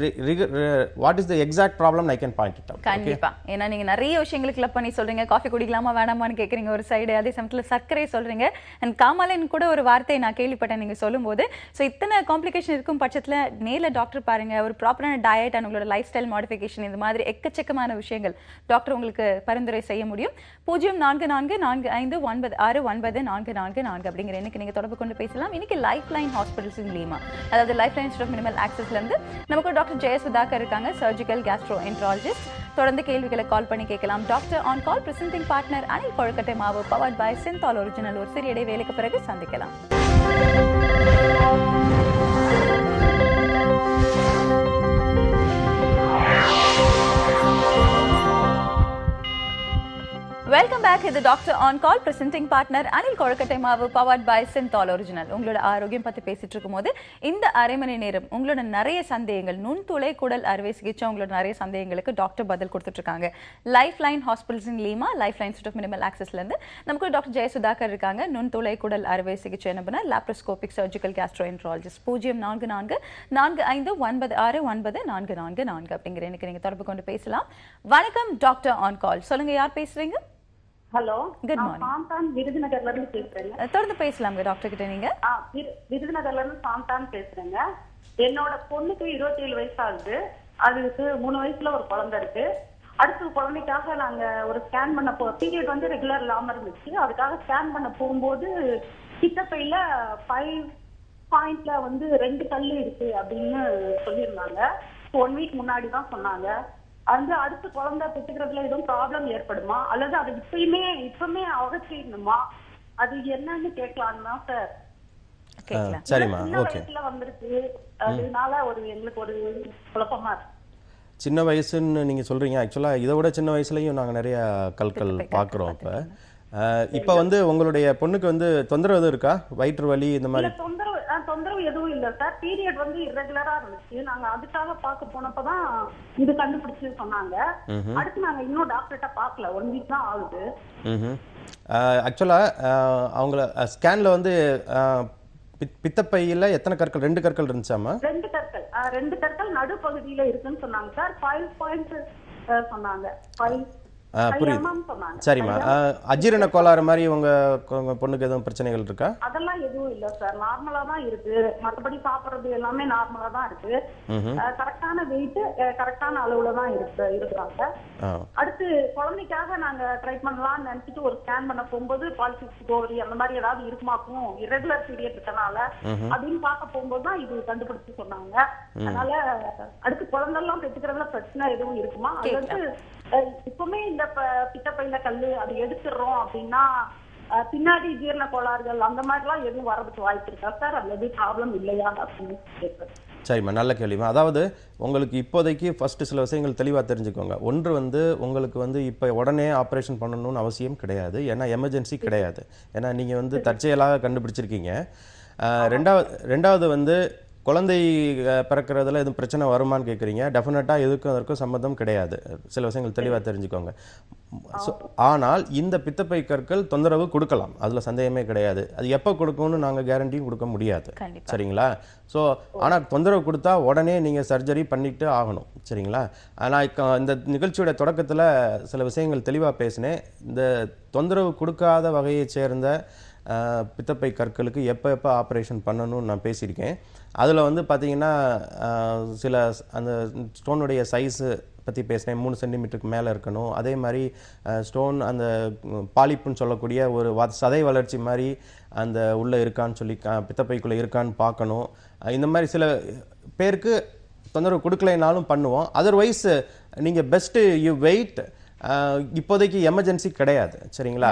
what is the exact problem I can point it out. கண்டிப்பாக. ஏன்னா நீங்கள் நிறைய விஷயங்களுக்கு கிளப் பண்ணி சொல்கிறீங்க. காஃபி குடிக்கலாமா வேணாமான்னு கேட்குறீங்க ஒரு சைடு, அதே சமயத்தில் சர்க்கரை சொல்கிறீங்க. அண்ட் காமாலைன்னு கூட ஒரு வார்த்தையை நான் கேள்விப்பட்டேன் நீங்கள் சொல்லும்போது. ஸோ இத்தனை காம்ப்ளிகேஷன் இருக்கும் பட்சத்தில் நேரில் டாக்டர் பாருங்கள். ஒரு ப்ராப்பரான டயட் அண்ட் உங்களோட லைஃப் ஸ்டைல் மாடிஃபிகேஷன், இந்த மாதிரி எக்கச்சக்கமான விஷயங்கள் டாக்டர் உங்களுக்கு பரிந்துரை செய்ய முடியும். 044445969444 அப்படிங்கிற எண்ணுக்கு நீங்க தொடர்பு கொண்டு பேசலாம். இன்னைக்கு லைஃப் லைன் ஹாஸ்பிட்டல்ஸ் இன் லீமா, அதாவது லைஃப் லைன் ஆஃப் மினிமல் ஆக்சஸ்ல இருந்து நமக்கு டாக்டர் ஜெயசுதாகர் இருக்காங்க, சர்ஜிக்கல் கேஸ்ட்ரோஎன்ட்ராலஜிஸ்ட். தொடர்ந்து கேள்விகளை கால் பண்ணி கேட்கலாம். Doctor on call presenting partner Anil Kozhukattai மாவு பவர்ட் பை சிந்தால் ஒரிஜினல். ஒரு சிறிய இடைவேளைக்கு பிறகு சந்திக்கலாம். Welcome back. இது doctor on call presenting partner Anil Kozhukattai மாவு பவர்ட் பை சிந்தால் ஒரிஜினல். உங்களோட ஆரோக்கியம் பற்றி பேசிட்டு இருக்கும்போது இந்த அரை மணி நேரம் உங்களோட நிறைய சந்தேகங்கள், நுண்துளை குடல் அறுவை சிகிச்சை, உங்களோட நிறைய சந்தேகங்களுக்கு டாக்டர் பதில் கொடுத்துட்டு இருக்காங்க. லைஃப் லைன் ஹாஸ்பிட்டல்ஸ் இன் லீமா, life line institute of minimal ஆக்சஸ்லேருந்து நமக்கு டாக்டர் ஜெயசுதாகர் இருக்காங்க. நுண்துளை குடல் அறுவை சிகிச்சை நிபுணர், லாப்ரோஸ்கோபிக் சர்ஜிக்கல் கேஸ்ட்ரோஎன்ட்ராலஜிஸ்ட். 0444969444 அப்படிங்கிற எனக்கு நீங்க தொடர்பு கொண்டு பேசலாம். வணக்கம் டாக்டர் ஆன் கால். சொல்லுங்க, யார் பேசுறீங்க? Hello, good morning. சாந்தான் விருதுநகர்ல இருந்து பேசுறேங்க. தொடர்ந்து பேசலாங்க டாக்டர் கிட்ட. நீங்க விருதுநகர்ல இருந்து சாந்தான் பேசுறேங்க. என்னோட பொண்ணுக்கு 27 வயசு ஆகுது. அதுக்கு 3 வயசுல ஒரு குழந்தை இருக்கு. அடுத்து குழந்தைக்காக நாங்க ஒரு ஸ்கேன் பண்ண பீரியட் வந்து ரெகுலர் இல்லாம இருந்துச்சு. அதுக்காக ஸ்கேன் பண்ண போகும்போது பித்தப்பையில 5 பாயிண்ட்ல வந்து 2 கல் இருக்கு அப்படின்னு சொல்லியிருந்தாங்க. 1 வீக் முன்னாடி தான் சொன்னாங்க. அந்த அடுத்து குழந்தை பெற்றுக்கிறதுல எதுவும் ப்ராப்ளம் ஏற்படுமா, அல்லது அது இப்பவுமே அகற்றிடணுமா, அது என்னன்னு கேட்கலாம்னா சார். சரிம்மா, ஓகே. வந்திருக்கு, அதனால எங்களுக்கு ஒரு குழப்பமா இருக்கு. சின்ன வயசுன்னு நீங்கள் சொல்கிறீங்க. ஆக்சுவலாக இதை விட சின்ன வயசுலையும் நாங்கள் நிறைய கற்கள் பார்க்குறோம். இப்போ வந்து உங்களுடைய பொண்ணுக்கு வந்து தொந்தரவு எதுவும் இருக்கா? வயிற்று வலி இந்த மாதிரி? தொந்தரவு எதுவும் இல்ல சார். பீரியட் வந்து இர்ரெகுலரா இருந்துச்சு. நாங்க அதுக்காக பார்க்க போனப்பதான் இது கண்டுபிடிச்சு சொன்னாங்க. அடுத்து நாங்க இன்னும் டாக்டர்கிட்ட பார்க்கல. 1 வீக் தான் ஆகுது. ஆக்சுவலாக அவங்கள ஸ்கேனில் வந்து பித்தப்பையில் எத்தனை கற்கள்? 2 கற்கள் இருந்துச்சாமா? 2 கற்கள் நடுப்பகுதியில இருக்குன்னு சொன்னாங்க சார். 5 பாயிண்ட்ஸ் சொன்னாங்க. 5 புரியுது. சரிம்மா, அஜீரண கோளாறு மாதிரி உங்க பொண்ணுக்கு எதுவும் பிரச்சனைகள் இருக்கா? அதெல்லாம் எதுவும் இல்ல சார். நார்மலா தான் இருக்கு. மற்றபடி சாப்பிடுறது எல்லாமே நார்மலா தான் இருக்கு. கரெக்டான வெயிட், கரெக்டான அளவுல தான் இருக்கிறாங்க. அடுத்து குழந்தைக்காக நாங்க ட்ரை பண்ணலாம்னு நினைச்சிட்டு ஒரு ஸ்கேன் பண்ண போகும்போது பாலிசிஸ்டிக் ஓவரி அந்த மாதிரி ஏதாவது இருக்குமாக்கும், இரெகுலர் பீரியட் இருக்கனால அப்படின்னு பார்க்க போகும்போது தான் இது கண்டுபிடிச்சு சொன்னாங்க. அதனால அடுத்து குழந்தைலாம் பெற்றுக்கிறதுல பிரச்சனை எதுவும் இருக்குமா, அல்லது இப்பவுமே இந்த பித்தப்பையில கல்லு அது எடுத்துடுறோம் அப்படின்னா பின்னாடி ஜீரண கோளாறுகள் அந்த மாதிரிலாம் எதுவும் வரதுக்கு வாய்ப்பு இருக்கா சார், அல்லது ப்ராப்ளம் இல்லையா அப்படின்னு கேட்குறேன். சரிம்மா, நல்ல கேள்விமா. அதாவது உங்களுக்கு இப்போதைக்கு ஃபஸ்ட்டு சில விஷயங்கள் தெளிவாக தெரிஞ்சுக்கோங்க. ஒன்று வந்து உங்களுக்கு வந்து இப்போ உடனே ஆப்ரேஷன் பண்ணணும்னு அவசியம் கிடையாது. ஏன்னா எமர்ஜென்சி கிடையாது. ஏன்னா நீங்கள் வந்து தற்செயலாக கண்டுபிடிச்சிருக்கீங்க. ரெண்டாவது வந்து குழந்தை பிறக்கிறதுல எதுவும் பிரச்சனை வருமானு கேட்குறீங்க. டெஃபினட்டாக எதுக்கும் அதற்கும் சம்மந்தம் கிடையாது. சில விஷயங்கள் தெளிவாக தெரிஞ்சுக்கோங்க. ஆனால் இந்த பித்தப்பை கற்கள் தொந்தரவு கொடுக்கலாம், அதில் சந்தேகமே கிடையாது. அது எப்போ கொடுக்கும்னு நாங்கள் கேரண்டியும் கொடுக்க முடியாது. சரிங்களா? ஸோ ஆனால் தொந்தரவு கொடுத்தா உடனே நீங்கள் சர்ஜரி பண்ணிட்டு ஆகணும். சரிங்களா? ஆனால் இந்த நிகழ்ச்சியோட தொடக்கத்தில் சில விஷயங்கள் தெளிவாக பேசினேன். இந்த தொந்தரவு கொடுக்காத வகையை சேர்ந்த பித்தப்பை கற்களுக்கு எப்போ ஆப்ரேஷன் பண்ணணும்னு நான் பேசியிருக்கேன். அதில் வந்து பார்த்திங்கன்னா சில அந்த ஸ்டோனுடைய சைஸு பற்றி பேசினேன். 3 சென்டிமீட்டருக்கு மேலே இருக்கணும். அதே மாதிரி ஸ்டோன் அந்த பாலிப்புன்னு சொல்லக்கூடிய ஒரு சதை வளர்ச்சி மாதிரி அந்த உள்ளே இருக்கான்னு சொல்லி பித்தப்பைக்குள்ளே இருக்கான்னு பார்க்கணும். இந்த மாதிரி சில பேருக்கு தொந்தரவு கொடுக்கலைனாலும் பண்ணுவோம். அதர்வைஸ் நீங்கள் பெஸ்ட்டு யூ வெயிட். இப்போதைக்கு எமர்ஜென்சி கிடையாது. சரிங்களா?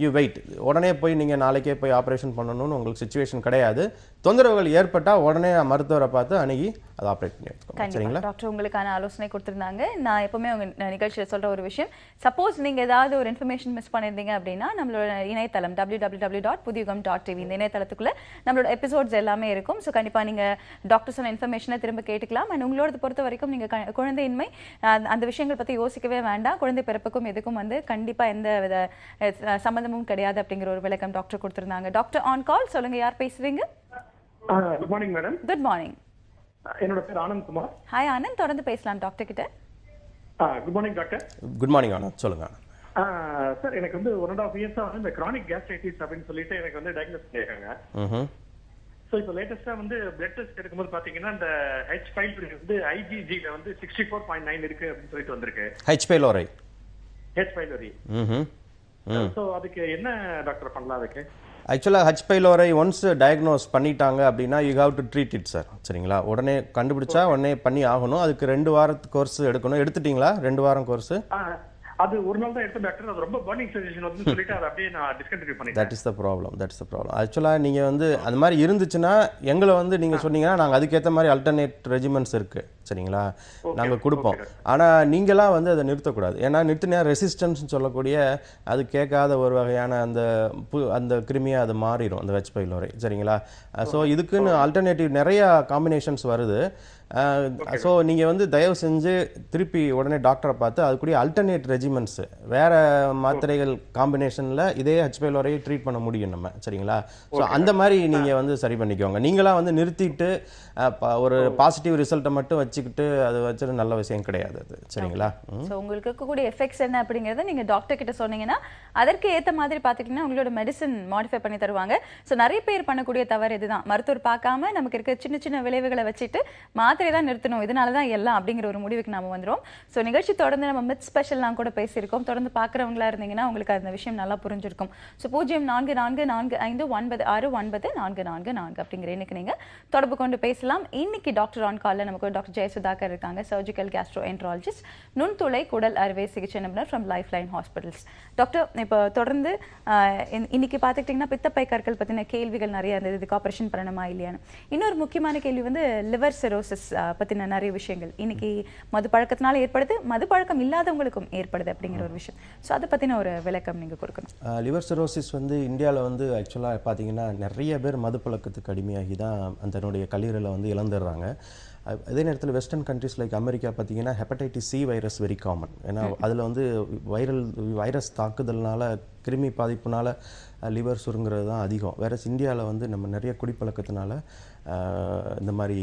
You wait. உடனே போய் நீங்கள் நாளைக்கே போய் ஆப்ரேஷன் பண்ணணும்னு உங்களுக்கு சிச்சுவேஷன் கிடையாது. தொந்தரவுகள் ஏற்பட்டால் உடனே மருத்துவரை பார்த்து அணுகி அதை ஆப்ரேட் பண்ணி எடுத்துக்கோங்க. சரிங்களா? டாக்டர் உங்களுக்கான ஆலோசனை கொடுத்துருந்தாங்க. நான் எப்பவுமே உங்கள் நிகழ்ச்சியில் சொல்கிற ஒரு விஷயம், சப்போஸ் நீங்கள் ஏதாவது ஒரு இன்ஃபர்மேஷன் மிஸ் பண்ணியிருந்தீங்க அப்படின்னா நம்மளோட இணையதளம் www.pudiyugam.tv இந்த இணையதளத்துக்குள்ளே நம்மளோட எபிசோட்ஸ் எல்லாமே இருக்கும். ஸோ கண்டிப்பாக நீங்கள் டாக்டர் சொன்ன இன்ஃபர்மேஷனை திரும்ப கேட்டுக்கலாம். அண்ட் உங்களோட பொறுத்த வரைக்கும் நீங்கள் குழந்தையின்மை அந்த விஷயங்கள் பற்றி யோசிக்கவே வேண்டாம். குழந்தை பிறப்புக்கும் எதுக்கும் வந்து கண்டிப்பாக எந்த வித சம்மந்தமும் கிடையாது அப்படிங்கிற ஒரு விளக்கம் டாக்டர் கொடுத்துருந்தாங்க. டாக்டர் ஆன் கால். சொல்லுங்க, யார் பேசுறீங்க? Good morning madam. Good morning. என்னோட பேர் ஆனந்த் குமார். ஹாய் ஆனந்த், தொடர்ந்து பேசலாம் டாக்டர் கிட்ட. Good morning doctor. Good morning Anand, சொல்லுங்க. சார், எனக்கு வந்து 1.5 இயர்ஸா வந்து இந்த கிரானிக் கேஸ்ட்ரைட்டிஸ் அப்படின்னு சொல்லிட்டு எனக்கு வந்து டயக்னோஸ் பண்ணிருக்காங்க. ஸோ இப்போ லேட்டஸ்டா வந்து பிளட் டெஸ்ட் எடுக்கும்போது பாத்தீங்கன்னா இந்த H பைலோரி வந்து IgG-ல வந்து 64.9 இருக்கு அப்படின்னு சொல்லிட்டு வந்திருக்கு. H pylori. ஸோ அதுக்கு என்ன டாக்டர் பண்ணலாம் அதுக்கு? ஆக்சுவலாக H பைலோரி ஒன்ஸ் டயக்னோஸ் பண்ணிட்டாங்க அப்படின்னா you have to treat it sir. சரிங்களா? உடனே கண்டுபிடிச்சா உடனே பண்ணி ஆகணும். அதுக்கு 2 வாரத்து கோர்ஸ் எடுக்கணும். எடுத்துட்டீங்களா 2 வாரம் கோர்ஸ்? அது ஒரு நாள் தான் எடுத்த டாக்டர், அது ரொம்ப பர்னிங் சென்சேஷன் வந்து சொல்லிட்டு அதை அப்படியே நான் டிஸ்கண்டினியூ பண்ணிட்டேன். That is the problem. ஆக்சுவலாக நீங்கள் வந்து அந்த மாதிரி இருந்துச்சுன்னா எங்களை வந்து நீங்கள் சொன்னீங்கன்னா நாங்கள் அதுக்கேற்ற மாதிரி அல்டர்னேட் ரெஜிமெண்ட்ஸ் இருக்குது, சரிங்களா, நாங்கள் கொடுப்போம். ஆனால் நீங்களாம் வந்து அதை நிறுத்தக்கூடாது. ஏன்னா நிறுத்தினா ரெசிஸ்டன்ஸ்னு சொல்லக்கூடிய அது கேட்காத ஒரு வகையான அந்த கிருமியாக அது மாறிடும், அந்த வெச் பைலோரை, சரிங்களா. ஸோ இதுக்குன்னு ஆல்டர்னேட்டிவ் நிறையா காம்பினேஷன்ஸ் வருது. ஸோ நீங்கள் வந்து தயவு செஞ்சு திருப்பி உடனே டாக்டரை பார்த்து அதுக்குரிய அல்டர்னேட் ரெஜிமெண்ட்ஸ் வேறு மாத்திரைகள் காம்பினேஷனில் இதே ஹெச் பைலோரையை ட்ரீட் பண்ண முடியும் நம்ம, சரிங்களா. ஸோ அந்த மாதிரி நீங்கள் வந்து சரி பண்ணிக்கோங்க. நீங்களாம் வந்து நிறுத்திட்டு ஒரு பாசிட்டிவ் ரிசல்ட்டை மட்டும் வச்சுக்கிட்டு அது வச்சுட்டு நல்ல விஷயம் கிடையாது அது, சரிங்களா. ஸோ உங்களுக்கு இருக்கக்கூடிய எஃபெக்ட்ஸ் என்ன அப்படிங்கிறத நீங்கள் டாக்டர் கிட்ட சொன்னீங்கன்னா அதற்கு ஏற்ற மாதிரி பார்த்துக்கிட்டிங்கன்னா உங்களோட மெடிசன் மாடிஃபை பண்ணி தருவாங்க. ஸோ நிறைய பேர் பண்ணக்கூடிய தவறு இதுதான், மருத்துவர் பார்க்காம நமக்கு இருக்க சின்ன சின்ன விளைவுகளை வச்சுட்டு மாத்திரை தான் நிறுத்தணும், இதனால தான் எல்லாம் அப்படிங்கிற ஒரு முடிவுக்கு நாம வந்துடும். ஸோ நிகழ்ச்சி தொடர்ந்து நம்ம மித் ஸ்பெஷல்லாம் கூட பேசியிருக்கோம். தொடர்ந்து பார்க்குறவங்களா இருந்தீங்கன்னா உங்களுக்கு அந்த விஷயம் நல்லா புரிஞ்சிருக்கும். ஸோ 044445969444 அப்படிங்கிற இன்னைக்கு நீங்கள் தொடர்பு கொண்டு பேசலாம். இன்னைக்கு டாக்டர் ஆன் காலில் நமக்கு டாக்டர் ஜெயசுதாகர் இருக்காங்க, சர்ஜிக்கல் கேஸ்ட்ரோஎன்ட்ராலஜிஸ்ட், நுண்துளை குடல் அறுவை சிகிச்சை நிபுணர் from life line hospitals. Doctor, இப்போ தொடர்ந்து இன்னைக்கு பார்த்துக்கிட்டிங்கன்னா பித்தப்பை கற்கள் பற்றின கேள்விகள் நிறைய இருந்தது, இதுக்கு ஆப்ரேஷன் பண்ணணுமா இல்லையான்னு. இன்னொரு முக்கியமான கேள்வி வந்து லிவர் சிரோசிஸ் பற்றின நிறைய விஷயங்கள் இன்னைக்கு மது பழக்கத்தினால ஏற்படுது, மது பழக்கம் இல்லாதவங்களுக்கும் ஏற்படுது அப்படிங்கிற ஒரு விஷயம். ஸோ அதை பற்றின ஒரு விளக்கம் நீங்கள் கொடுக்கணும். லிவர் சிரோசிஸ் வந்து இந்தியாவில் வந்து ஆக்சுவலாக பார்த்தீங்கன்னா நிறைய பேர் மது பழக்கத்துக்கு அடிமையாகி தான் அதனுடைய கல்லீரலை வந்து இழந்துடுறாங்க. அதே நேரத்தில் வெஸ்டர்ன் கண்ட்ரிஸ் லைக் அமெரிக்கா பார்த்தீங்கன்னா hepatitis C virus very common. ஏன்னா அதில் வந்து வைரஸ் தாக்குதல்னால கிருமி பாதிப்புனால லிவர் சுருங்கிறது தான் அதிகம். வேற இந்தியாவில் வந்து நம்ம நிறைய குடிப்பழக்கத்தினால இந்த மாதிரி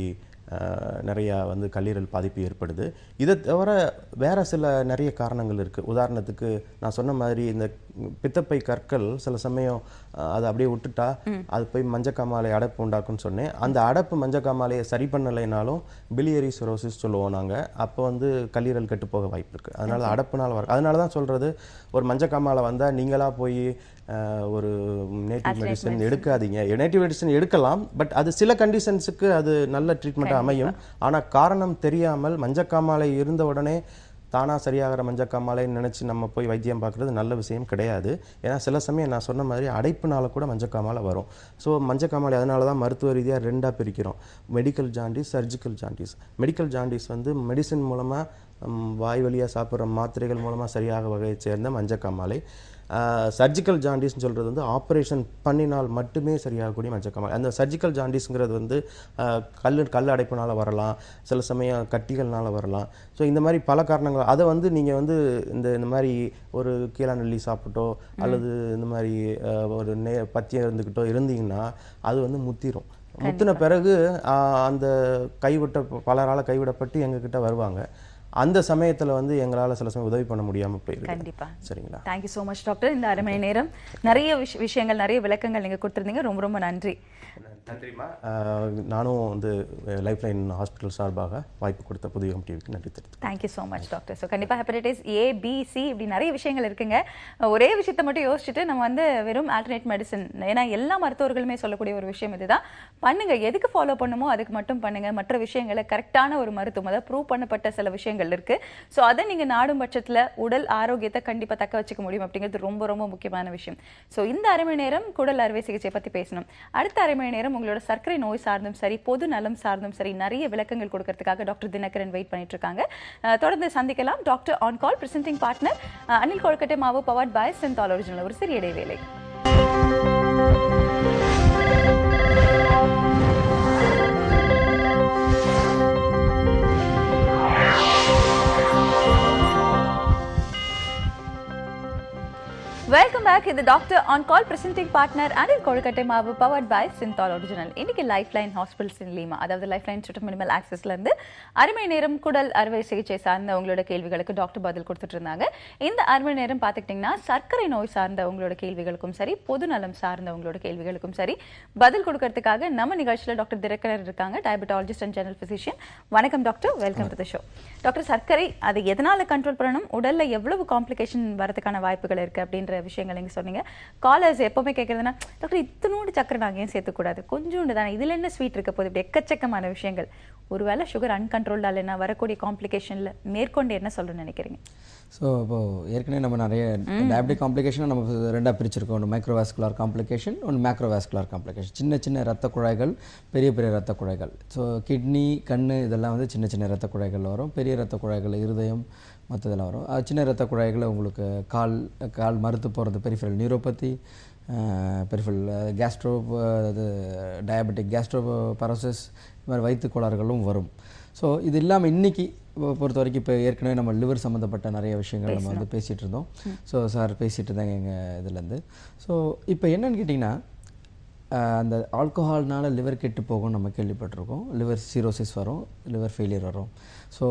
நிறையா வந்து கல்லீரல் பாதிப்பு ஏற்படுது. இதை தவிர வேறு சில நிறைய காரணங்கள் இருக்குது. உதாரணத்துக்கு நான் சொன்ன மாதிரி இந்த பித்தப்பை கற்கள் சில சமயம் அதை அப்படியே விட்டுட்டா அது போய் மஞ்சக்காமாலை அடைப்பு உண்டாக்குன்னு சொன்னேன். அந்த அடைப்பு மஞ்சக்காமாலையை சரி பண்ணலைனாலும் பிலியரி சிரோசிஸ் சொல்லுவோம் நாங்கள். அப்போ வந்து கல்லீரல் கெட்டு போக வாய்ப்பு இருக்குது. அதனால அடைப்புனால வர, அதனால தான் சொல்கிறது ஒரு மஞ்சக்காமாலை வந்தால் நீங்களாக போய் ஒரு நேட்டிவ் மெடிசன் எடுக்காதீங்க. நேட்டிவ் மெடிசன் எடுக்கலாம், பட் அது சில கண்டிஷன்ஸுக்கு அது நல்ல ட்ரீட்மெண்ட்டாக அமையும். ஆனால் காரணம் தெரியாமல் மஞ்சக்காமாலை இருந்த உடனே தானாக சரியாகிற மஞ்சக்காமாலைன்னு நினச்சி நம்ம போய் வைத்தியம் பார்க்குறது நல்ல விஷயம் கிடையாது. ஏன்னா சில சமயம் நான் சொன்ன மாதிரி அடைப்புனால கூட மஞ்சக்காமாலை வரும். ஸோ மஞ்சக்காமாலை அதனால தான் மருத்துவ ரீதியாக ரெண்டாக பிரிக்கிறோம், medical jaundice, surgical jaundice. Medical jaundice வந்து மெடிசின் மூலமாக வாய் வழியாக சாப்பிட்ற மாத்திரைகள் மூலமாக சரியாக வகையை சேர்ந்த மஞ்சக்காமாலை. சர்ஜிக்கல் ஜாண்டிஸ்ன்னு சொல்கிறது வந்து ஆப்ரேஷன் பண்ணினால் மட்டுமே சரியாகக்கூடிய மஞ்சக்காமாலை. அந்த சர்ஜிக்கல் ஜாண்டிஸ்ங்கிறது வந்து கல் அடைப்புனால வரலாம், சில சமயம் கட்டிகள்னால வரலாம். ஸோ இந்த மாதிரி பல காரணங்கள். அதை வந்து நீங்கள் வந்து இந்த மாதிரி ஒரு கீழாநெல்லி சாப்பிட்டோ அல்லது இந்த மாதிரி ஒரு பத்தியம் இருந்துக்கிட்டோ இருந்தீங்கன்னா அது வந்து முத்திரும். முத்தின பிறகு அந்த பலரால் கைவிடப்பட்டு எங்ககிட்ட வருவாங்க. அந்த சமயத்தில் வந்து எங்களால் சில சமயம் உதவி பண்ண முடியாமல் போயிருக்கு. கண்டிப்பா. சரிங்களா. Thank you so much doctor. இந்த அரை மணி நேரம் நிறைய விஷயங்கள், நிறைய விளக்கங்கள் நீங்கள் கொடுத்துருந்தீங்க. ரொம்ப ரொம்ப நன்றி. நன்றிம்மா. நானும் வந்து லைஃப் லைன் ஹாஸ்பிட்டல் சார்பாக வாய்ப்பு கொடுத்த புதிய டிவிக்கு நன்றி தெரிவித்து. Thank you so much doctor. So கண்டிப்பாக ஹெப்படைட்டிஸ் A, B, C இப்படி நிறைய விஷயங்கள் இருக்குங்க. ஒரே விஷயத்தை மட்டும் யோசிச்சுட்டு நம்ம வந்து வெறும் ஆல்டர்னேட் மெடிசன், ஏன்னா எல்லா மருத்துவர்களுமே சொல்லக்கூடிய ஒரு விஷயம் இதுதான், பண்ணுங்க, எதுக்கு ஃபாலோ பண்ணுமோ அதுக்கு மட்டும் பண்ணுங்க. மற்ற விஷயங்களை கரெக்டான ஒரு மருத்துவம், அதாவது ப்ரூவ் பண்ணப்பட்ட சில விஷயங்கள் இருக்கு. ஸோ அதை நீங்க நாடும் பட்சத்தில் உடல் ஆரோக்கியத்தை கண்டிப்பாக தக்க வச்சுக்க முடியும் அப்படிங்கிறது ரொம்ப ரொம்ப முக்கியமான விஷயம். ஸோ இந்த அரை மணி நேரம் குடல் அறுவை சிகிச்சை பற்றி பேசணும். அடுத்த அரை மணி நேரம் உங்களோட சர்க்கரை நோய் சார்ந்தும் சரி, பொது நலம் சார்ந்தும் சரி, நிறைய விளக்கங்கள் கொடுக்கறதுக்காக டாக்டர் தினகரன் வெயிட் பண்ணிட்டு இருக்காங்க. தொடர்ந்து சந்திக்கலாம். Doctor on call presenting partner Anil Kozhukattai மாவு பவர்ட் பை சிந்தால் ஒரிஜினல். ஒரு சிறிய இடைவேளை. Welcome back. இது doctor on call presenting partner Anil Kozhukattai மாவு பவர்ட் பை சிந்தால் ஒரிஜினல். இன்னைக்கு லைஃப் லைன் ஹாஸ்பிட்டல்ஸ் இன் லீமா, அதாவது லைஃப் லைன் சுற்று மினிமல் ஆக்சஸ்ல இருந்து அரை மணி நேரம் குடல் அறுவை சிகிச்சை சார்ந்த உங்களோட கேள்விகளுக்கு டாக்டர் பதில் கொடுத்துட்டு இருந்தாங்க. இந்த அரை மணி நேரம் பார்த்துக்கிட்டிங்கன்னா சர்க்கரை நோய் சார்ந்த உங்களோட கேள்விகளுக்கும் சரி, பொது நலம் சார்ந்த உங்களோட கேள்விகளுக்கும் சரி பதில் கொடுக்கறதுக்காக நம்ம நிகழ்ச்சியில் டாக்டர் தினகரன் இருக்காங்க, டயபெட்டாலஜிஸ்ட் அண்ட் ஜெனரல் பிசிஷியன். வணக்கம் doctor, welcome to the show. Doctor, சர்க்கரை அதை எதனால கண்ட்ரோல் பண்ணணும், உடல்ல எவ்வளவு காம்ப்ளிகேஷன் வரதுக்கான வாய்ப்புகள் இருக்கு அப்படின்ற விஷயங்கள் நீங்க சொன்னீங்க. காலர்ஸ் எப்பவுமே கேட்கறதுன்னா, டாக்டர் இத்தனோடு சக்கரை நாங்கள் ஏன் சேர்த்துக்கூடாது, கொஞ்சோண்டு தானே, இதுல என்ன ஸ்வீட் இருக்க போகுது, இப்படி எக்கச்சக்கமான விஷயங்கள். ஒருவேளை சுகர் அன்கண்ட்ரோல்டால என்ன வரக்கூடிய காம்ப்ளிகேஷன்ல மேற்கொண்டு என்ன சொல்லணும்னு நினைக்கிறீங்க? ஸோ இப்போது ஏற்கனவே நம்ம நிறைய டயபெட்டிக் காம்ப்ளிகேஷனை நம்ம ரெண்டாக பிரிச்சிருக்கோம். ஒன்று மைக்ரோவாஸ்குலார் காம்ப்ளிகேஷன், ஒன்று மேக்ரோவாஸ்குலார் காம்ப்ளிகேஷன். சின்ன சின்ன ரத்த குழாய்கள், பெரிய பெரிய ரத்த குழாய்கள். ஸோ கிட்னி, கண் இதெல்லாம் வந்து சின்ன சின்ன ரத்த குழாய்கள் வரும். பெரிய ரத்த குழாய்கள் இருதயம் மற்றதெல்லாம் வரும். சின்ன ரத்த குழாய்களை உங்களுக்கு கால் மறுத்து போகிறது பெரிஃபரல் நியூரோபதி, பெரிஃபரல் கேஸ்ட்ரோ, அது டயபெட்டிக் கேஸ்ட்ரோபரோசிஸ், இது மாதிரி வயிற்று கோளாறுகளும் வரும். ஸோ இது இல்லாமல் இன்றைக்கி பொறுத்த வரைக்கும் இப்போ ஏற்கனவே நம்ம லிவர் சம்மந்தப்பட்ட நிறைய விஷயங்கள் நம்ம வந்து பேசிகிட்டு இருந்தோம். ஸோ சார் பேசிகிட்டு இருந்தாங்க எங்கள் இதுலேருந்து. ஸோ இப்போ என்னன்னு கேட்டிங்கன்னா, அந்த ஆல்கஹால்னால லிவர் கெட்டு போகும் நம்ம கேள்விப்பட்டிருக்கோம். லிவர் சிரோசிஸ் வரும், லிவர் ஃபெயிலியர் வரும். ஸோ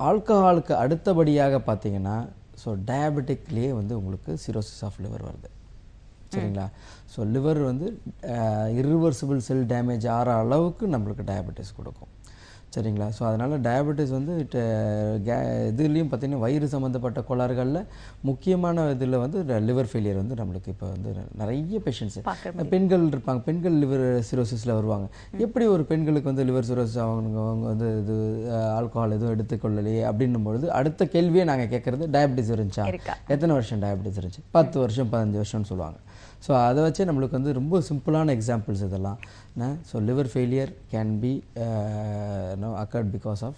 ஆல்கஹாலுக்கு அடுத்தபடியாக பார்த்தீங்கன்னா ஸோ டயபெட்டிக்லேயே வந்து உங்களுக்கு சிரோசிஸ் ஆஃப் லிவர் வருது. சரிங்களா? ஸோ லிவர் வந்து இர்ரிவர்சிபிள் செல் டேமேஜ் ஆகிற அளவுக்கு நம்மளுக்கு டயபெட்டிஸ் கொடுக்கும். சரிங்களா? ஸோ அதனால் டயபெட்டிஸ் வந்து இதுலேயும் பார்த்திங்கன்னா வயிறு சம்மந்தப்பட்ட கோளாறுகளில் முக்கியமான இதில் வந்து லிவர் ஃபெயிலியர் வந்து நம்மளுக்கு இப்போ வந்து நிறைய பேஷண்ட்ஸு பெண்கள் இருப்பாங்க. பெண்கள் லிவர் சிரோசிஸில் வருவாங்க. எப்படி ஒரு பெண்களுக்கு வந்து லிவர் சிரோசிஸ் அவங்க வந்து இது ஆல்கஹால் எதுவும் எடுத்துக்கொள்ளலையே அப்படின்னும் பொழுது அடுத்த கேள்வியே நாங்கள் கேட்குறது டயபெட்டிஸ் இருந்துச்சா, எத்தனை வருஷம் டயபெட்டிஸ் இருந்துச்சு, 10 வருஷம் 15 வருஷம்னு சொல்லுவாங்க. ஸோ அதை வச்சு நம்மளுக்கு வந்து ரொம்ப சிம்பிளான எக்ஸாம்பிள்ஸ் இதெல்லாம். So liver failure can be occurred because of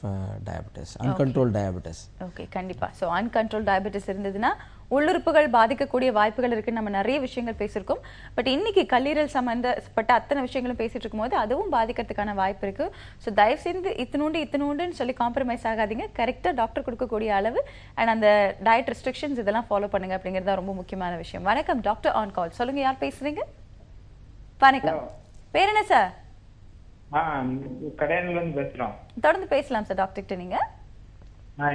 diabetes, uncontrolled diabetes. Okay, கண்டிப்பா. ஸோ அன்கண்ட்ரோல் டயபெட்டிஸ் இருந்ததுன்னா உள்ளுறுப்புகள் பாதிக்கக்கூடிய வாய்ப்புகள் இருக்குன்னு நம்ம நிறைய விஷயங்கள் பேசியிருக்கோம். பட் இன்னைக்கு கல்லீரல் சம்பந்தப்பட்ட அத்தனை விஷயங்களும் பேசிட்டு இருக்கும்போது அதுவும் பாதிக்கிறதுக்கான வாய்ப்பு இருக்கு. ஸோ தயவு செய்து இத்தினூண்டுன்னு சொல்லி காம்ப்ரமைஸ் ஆகாதீங்க. கரெக்டாக டாக்டர் கொடுக்கக்கூடிய அளவு அண்ட் அந்த டயட் ரெஸ்ட்ரிக்ஷன்ஸ் இதெல்லாம் ஃபாலோ பண்ணுங்க அப்படிங்கிறது ரொம்ப முக்கியமான விஷயம். வணக்கம், டாக்டர் ஆன் கால். சொல்லுங்க, யார் பேசுறீங்க? வணக்கம், பேர் என்ன சார்? கடையில இருந்து பேசுறோம். தொடர்ந்து பேசலாம் சார் டாக்டர் கிட்ட. நீங்க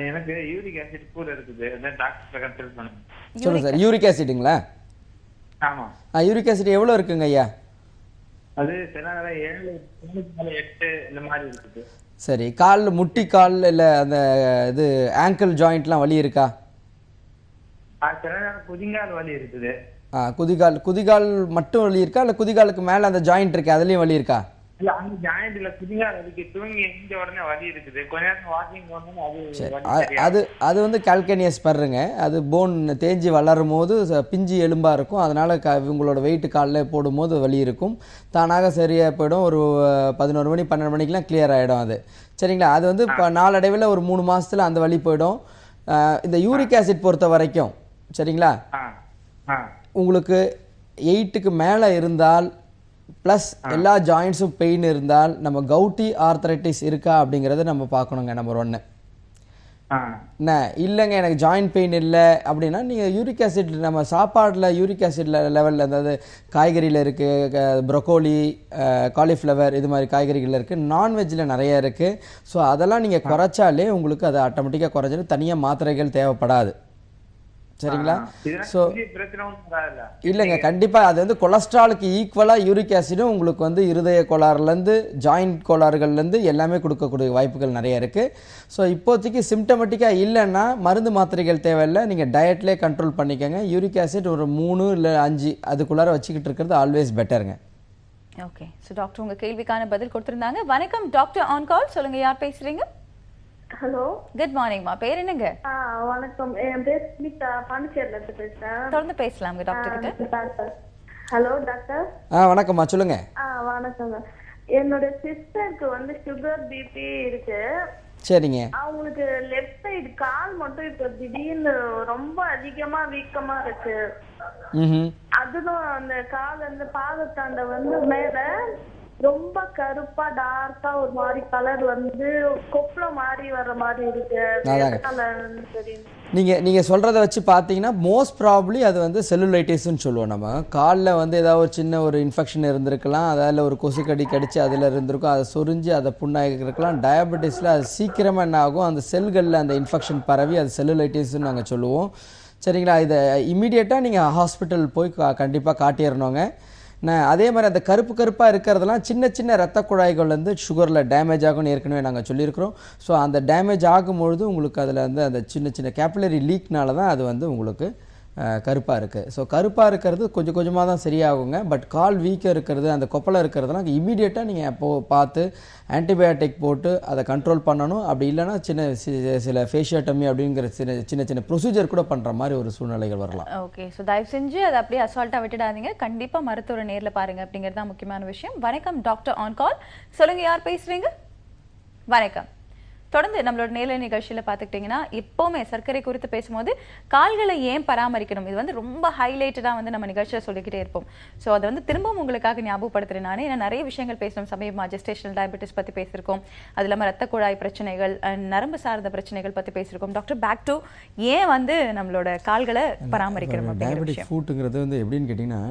எனக்கு யூரிக் ஆசிட் கூட இருக்குது, அதான் டாக்டர் கன்சல்ட் பண்ணுங்க. சொல்லுங்க சார். யூரிக் ஆசிட்டுங்களா? ஆமா. யூரிக் ஆசிட் எவ்வளோ இருக்குங்க ஐயா? அது சில 7, 8 இந்த மாதிரி இருக்குது. சரி, முட்டி கால் இல்லை அந்த இது ஆங்கிள் ஜாயிண்ட்லாம் வலி இருக்கா? சில நேரம் குதிங்கால் வலி இருக்குது. குதிகால் மட்டும் வலி இருக்கா, இல்லை குதிகாலுக்கு மேலே அந்த ஜாயிண்ட் இருக்கு அதுலேயும் வலி இருக்கா? இல்ல, அந்த ஜாயிண்ட்ல குதிங்கால் வலிக்கு தூங்கி எந்த உடனே வலி இருக்குது. கொஞ்ச நேரம் வாக்கிங் போனோம்னா அது வந்து கால்கேனியஸ் பர்ருங்க. அது போன் தேஞ்சி வளரும் போது பிஞ்சு எலும்பாக இருக்கும். அதனால் இவங்களோட வெயிட்டு காலில் போடும்போது வலி இருக்கும். தானாக சரியாக போயிடும். ஒரு 11 மணி 12 மணிக்கெலாம் கிளியர் ஆகிடும் அது. சரிங்களா? அது வந்து இப்போ நாளடைவில் ஒரு 3 மாதத்தில் அந்த வலி போயிடும். இந்த யூரிக் ஆசிட் பொறுத்த வரைக்கும் சரிங்களா, உங்களுக்கு 8க்கு மேலே இருந்தால் ப்ளஸ் எல்லா ஜாயிண்ட்ஸும் பெயின் இருந்தால் நம்ம கவுட்டி ஆர்த்தரைட்டிஸ் இருக்கா அப்படிங்கிறத நம்ம பார்க்கணுங்க. நம்பர் 1. என்ன இல்லைங்க எனக்கு ஜாயிண்ட் பெயின் இல்லை அப்படின்னா நீங்கள் யூரிக் ஆசிட் நம்ம சாப்பாடில் யூரிக் ஆசிட் லெவலில், அதாவது காய்கறியில் இருக்குது, ப்ரொக்கோலி, காலிஃப்ளவர் இது மாதிரி காய்கறிகள் இருக்குது, நான்வெஜ்ஜில் நிறைய இருக்குது. ஸோ அதெல்லாம் நீங்கள் குறைச்சாலே உங்களுக்கு அது ஆட்டோமேட்டிக்காக குறைஞ்சிடும். தனியாக மாத்திரைகள் தேவைப்படாது. சரிங்களா? ஸோ இல்லைங்க, கண்டிப்பாக அது வந்து கொலஸ்ட்ராலுக்கு ஈக்குவலாக யூரிக் ஆசிடும் உங்களுக்கு வந்து இருதய கோளாறுலேருந்து ஜாயிண்ட் கோளாறுகள்லேருந்து எல்லாமே கொடுக்கக்கூடிய வாய்ப்புகள் நிறைய இருக்குது. ஸோ இப்போதைக்கு சிம்டமேட்டிக்காக இல்லைன்னா மருந்து மாத்திரைகள் தேவையில்லை. நீங்கள் டயட்லேயே கண்ட்ரோல் பண்ணிக்கோங்க. யூரிக் ஆசிட் ஒரு 3 இல்லை 5 அதுக்குள்ளார வச்சுக்கிட்டு இருக்கிறது ஆல்வேஸ் பெட்டருங்க. ஓகே, ஸோ டாக்டர் உங்கள் கேள்விக்கான பதில் கொடுத்துருந்தாங்க. வணக்கம், டாக்டர் ஆன் கால். சொல்லுங்கள், யார் பேசுகிறீங்க? ஹலோ, குட் மார்னிங்மா. பேர் என்னங்க? வணக்கம், என் பேர் ஸ்மிதா, பாண்டிச்சேரியில இருந்து பேசுறேன். தொடர்ந்து பேசலாம்ங்க டாக்டர் கிட்ட. Hello doctor. வணக்கம்மா, சொல்லுங்க. வணக்கம். என்னோட சிஸ்டருக்கு வந்து சுகர், பிபி இருக்கு. சரிங்க. அவங்களுக்கு லெஃப்ட் சைடு கால் மட்டும் இப்ப திடீர்னு ரொம்ப அதிகமா வீக்கமா இருக்கு. அதுவும் அந்த கால் அந்த பாதத்தாண்ட வந்து மேல ரொம்ப கருப்பா டார்க்கா ஒரு மாதிரி கலர் வந்து கொப்பள மாதிரி வர மாதிரி இருக்கு. நீங்கள் சொல்கிறத வச்சு பார்த்தீங்கன்னா மோஸ்ட் ப்ராபப்ளி அது வந்து செல்லுலைட்டிஸ்ன்னு சொல்லுவோம். நம்ம காலில் வந்து ஏதாவது ஒரு சின்ன ஒரு இன்ஃபெக்ஷன் இருந்திருக்கலாம், அதில் ஒரு கொசு கடிச்சு அதில் இருந்திருக்கும், அதை சொரிஞ்சு அதை புண்ணாகி இருக்கலாம். டயபெட்டிஸில் அது சீக்கிரமாக என்ன ஆகும், அந்த செல்களில் அந்த இன்ஃபெக்ஷன் பரவி அது செல்லுலைட்டிஸ்ன்னு நாங்கள் சொல்லுவோம். சரிங்களா? இதை இமீடியட்டாக நீங்கள் ஹாஸ்பிட்டல் போய் கண்டிப்பாக காட்டிடணுங்க. அதே மாதிரி அந்த கருப்பாக இருக்கிறதெல்லாம் சின்ன சின்ன ரத்த குழாய்கள் வந்து சுகரில் டேமேஜ் ஆகும்னு ஏற்கனவே நாங்கள் சொல்லியிருக்கிறோம். ஸோ அந்த டேமேஜ் ஆகும்பொழுது உங்களுக்கு அதில் வந்து அந்த சின்ன சின்ன கேபிலரி லீக்னால தான் அது வந்து உங்களுக்கு கருப்பாக இருக்குது. ஸோ கருப்பாக இருக்கிறது கொஞ்சம் கொஞ்சமாக தான் சரியாகுங்க. பட் கால் வீக்காக இருக்கிறது, அந்த கொப்பளை இருக்கிறதுலாம் இமீடியட்டாக நீங்கள் அப்போது பார்த்து ஆன்டிபயோட்டிக் போட்டு அதை கண்ட்ரோல் பண்ணணும். அப்படி இல்லைன்னா சில ஃபேஷியோட்டமி அப்படிங்கிற சின்ன சின்ன ப்ரொசீஜர் கூட பண்ணுற மாதிரி ஒரு சூழ்நிலைகள் வரலாம். ஓகே, ஸோ தயவு செஞ்சு அதை அப்படியே அசால்ட்டாக விட்டுடாதீங்க. கண்டிப்பாக மருத்துவரை நேரில் பாருங்க அப்படிங்கிறது தான் முக்கியமான விஷயம். வணக்கம், டாக்டர் ஆன் கால். சொல்லுங்க, யார் பேசுறீங்க? வணக்கம். தொடர்ந்து நம்மளோட நேர நிகழ்ச்சியில் பார்த்துக்கிட்டிங்கன்னா எப்போவுமே சர்க்கரை குறித்து பேசும்போது கால்களை ஏன் பராமரிக்கணும், இது வந்து ரொம்ப ஹைலைட்டடாக வந்து நம்ம நிகழ்ச்சியில் சொல்லிக்கிட்டே இருப்போம். ஸோ அதை வந்து திரும்பவும் உங்களுக்காக ஞாபகப்படுத்துகிறேன் நான். ஏன்னா நிறைய விஷயங்கள் பேசணும். சமீபமாக ஜெஸ்டேஷனல் டயபெட்டிஸ் பற்றி பேசியிருக்கோம், அது இல்லாமல் ரத்த குழாய் பிரச்சனைகள், நரம்பு சார்ந்த பிரச்சனைகள் பற்றி பேசியிருக்கோம். டாக்டர், பேக் டு ஏன் வந்து நம்மளோட கால்களை பராமரிக்கணும். டயபெட்டிக் ஃபுட்டுங்கிறது வந்து எப்படின்னு கேட்டிங்கன்னா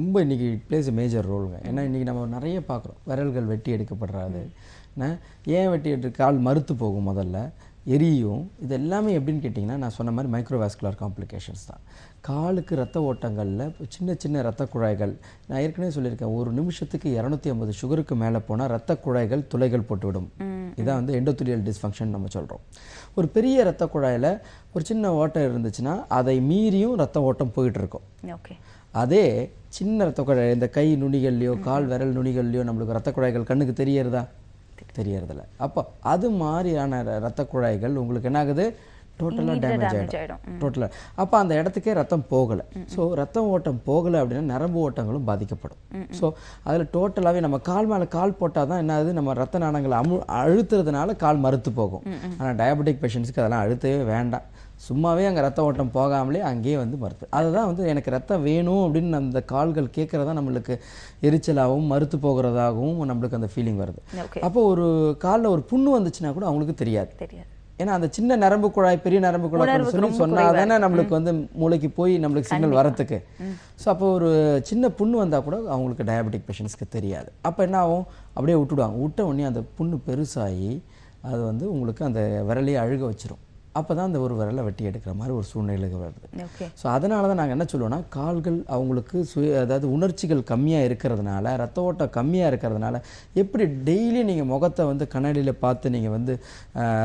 ரொம்ப இன்றைக்கி பிளேஸ் மேஜர் ரோலுங்க. ஏன்னா இன்றைக்கி நம்ம நிறைய பார்க்குறோம், விரல்கள் வெட்டி எடுக்கப்படுறாது, ஏன் வெட்டி எடுத்து கால் மறுத்து போகும், முதல்ல எரியும். இது எல்லாமே எப்படின்னு கேட்டிங்கன்னா நான் சொன்ன மாதிரி மைக்ரோவாஸ்குலர் காம்ப்ளிகேஷன்ஸ் தான். காலுக்கு ரத்த ஓட்டங்களில் சின்ன சின்ன ரத்த குழாய்கள், நான் ஏற்கனவே சொல்லியிருக்கேன், ஒரு நிமிஷத்துக்கு 250 சுகருக்கு மேலே போனால் ரத்த குழாய்கள் துளைகள் போட்டுவிடும். இதான் வந்து எண்டோத்லியல் டிஸ்ஃபங்க்ஷன் நம்ம சொல்கிறோம். ஒரு பெரிய ரத்த குழாயில் ஒரு சின்ன ஓட்டம் இருந்துச்சுன்னா அதை மீறியும் ரத்த ஓட்டம் போயிட்டுருக்கும். ஓகே, அதே சின்ன ரத்த குழாய், இந்த கை நுனிகள்லையோ கால் விரல் நுனிகள்லையோ நம்மளுக்கு ரத்த குழாய்கள் கண்ணுக்கு தெரியறதா? தெரியறதில்ல. அப்போ அது மாதிரியான ரத்த குழாய்கள் உங்களுக்கு என்ன ஆகுது, டோட்டலாக டேமேஜ் ஆகிடும். டோட்டலாக அப்போ அந்த இடத்துக்கே ரத்தம் போகலை. ஸோ ரத்தம் ஓட்டம் போகலை அப்படின்னா நரம்பு ஓட்டங்களும் பாதிக்கப்படும். ஸோ அதில் டோட்டலாகவே நம்ம கால் மேலே கால் போட்டால் தான் என்ன ஆகுது, நம்ம ரத்த நாணங்களை அழுத்துறதுனால கால் மறுத்து போகும். ஆனால் டயபெட்டிக் பேஷண்ட்ஸ்க்கு அதெல்லாம் அழுத்தவே வேண்டாம். சும்மாவே அங்கே ரத்த ஓட்டம் போகாமலே அங்கேயே வந்து மறுத்து, அதுதான் வந்து எனக்கு ரத்தம் வேணும் அப்படின்னு அந்த கால்கள் கேட்குறதா நம்மளுக்கு எரிச்சலாகவும் மறுத்து போகிறதாகவும் நம்மளுக்கு அந்த ஃபீலிங் வருது. அப்போ ஒரு காலில் ஒரு புண்ணு வந்துச்சுன்னா கூட அவங்களுக்கு தெரியாது. ஏன்னா அந்த சின்ன நரம்பு குழாய் பெரிய நரம்பு குழாய் சொல்லி சொன்னால் தானே நம்மளுக்கு வந்து மூளைக்கு போய் நம்மளுக்கு சிக்னல் வரத்துக்கு. ஸோ அப்போ ஒரு சின்ன புண்ணு வந்தால் கூட அவங்களுக்கு டயபெட்டிக் பேஷண்ட்ஸ்க்கு தெரியாது. அப்போ என்ன ஆகும், அப்படியே விட்டுடுவாங்க. விட்ட உடனே அந்த புண்ணு பெருசாகி அது வந்து உங்களுக்கு அந்த விரலையே அழுக வச்சிரும். அப்போ தான் அந்த ஒரு விரலை வெட்டி எடுக்கிற மாதிரி ஒரு சூழ்நிலைகள் வருது. ஸோ அதனால தான் நாங்கள் என்ன சொல்லுவோம்னா, கால்கள் அவங்களுக்கு அதாவது உணர்ச்சிகள் கம்மியாக இருக்கிறதுனால, ரத்த ஓட்டம் கம்மியாக இருக்கிறதுனால, எப்படி டெய்லி நீங்கள் முகத்தை வந்து கண்ணாடியில் பார்த்து நீங்கள் வந்து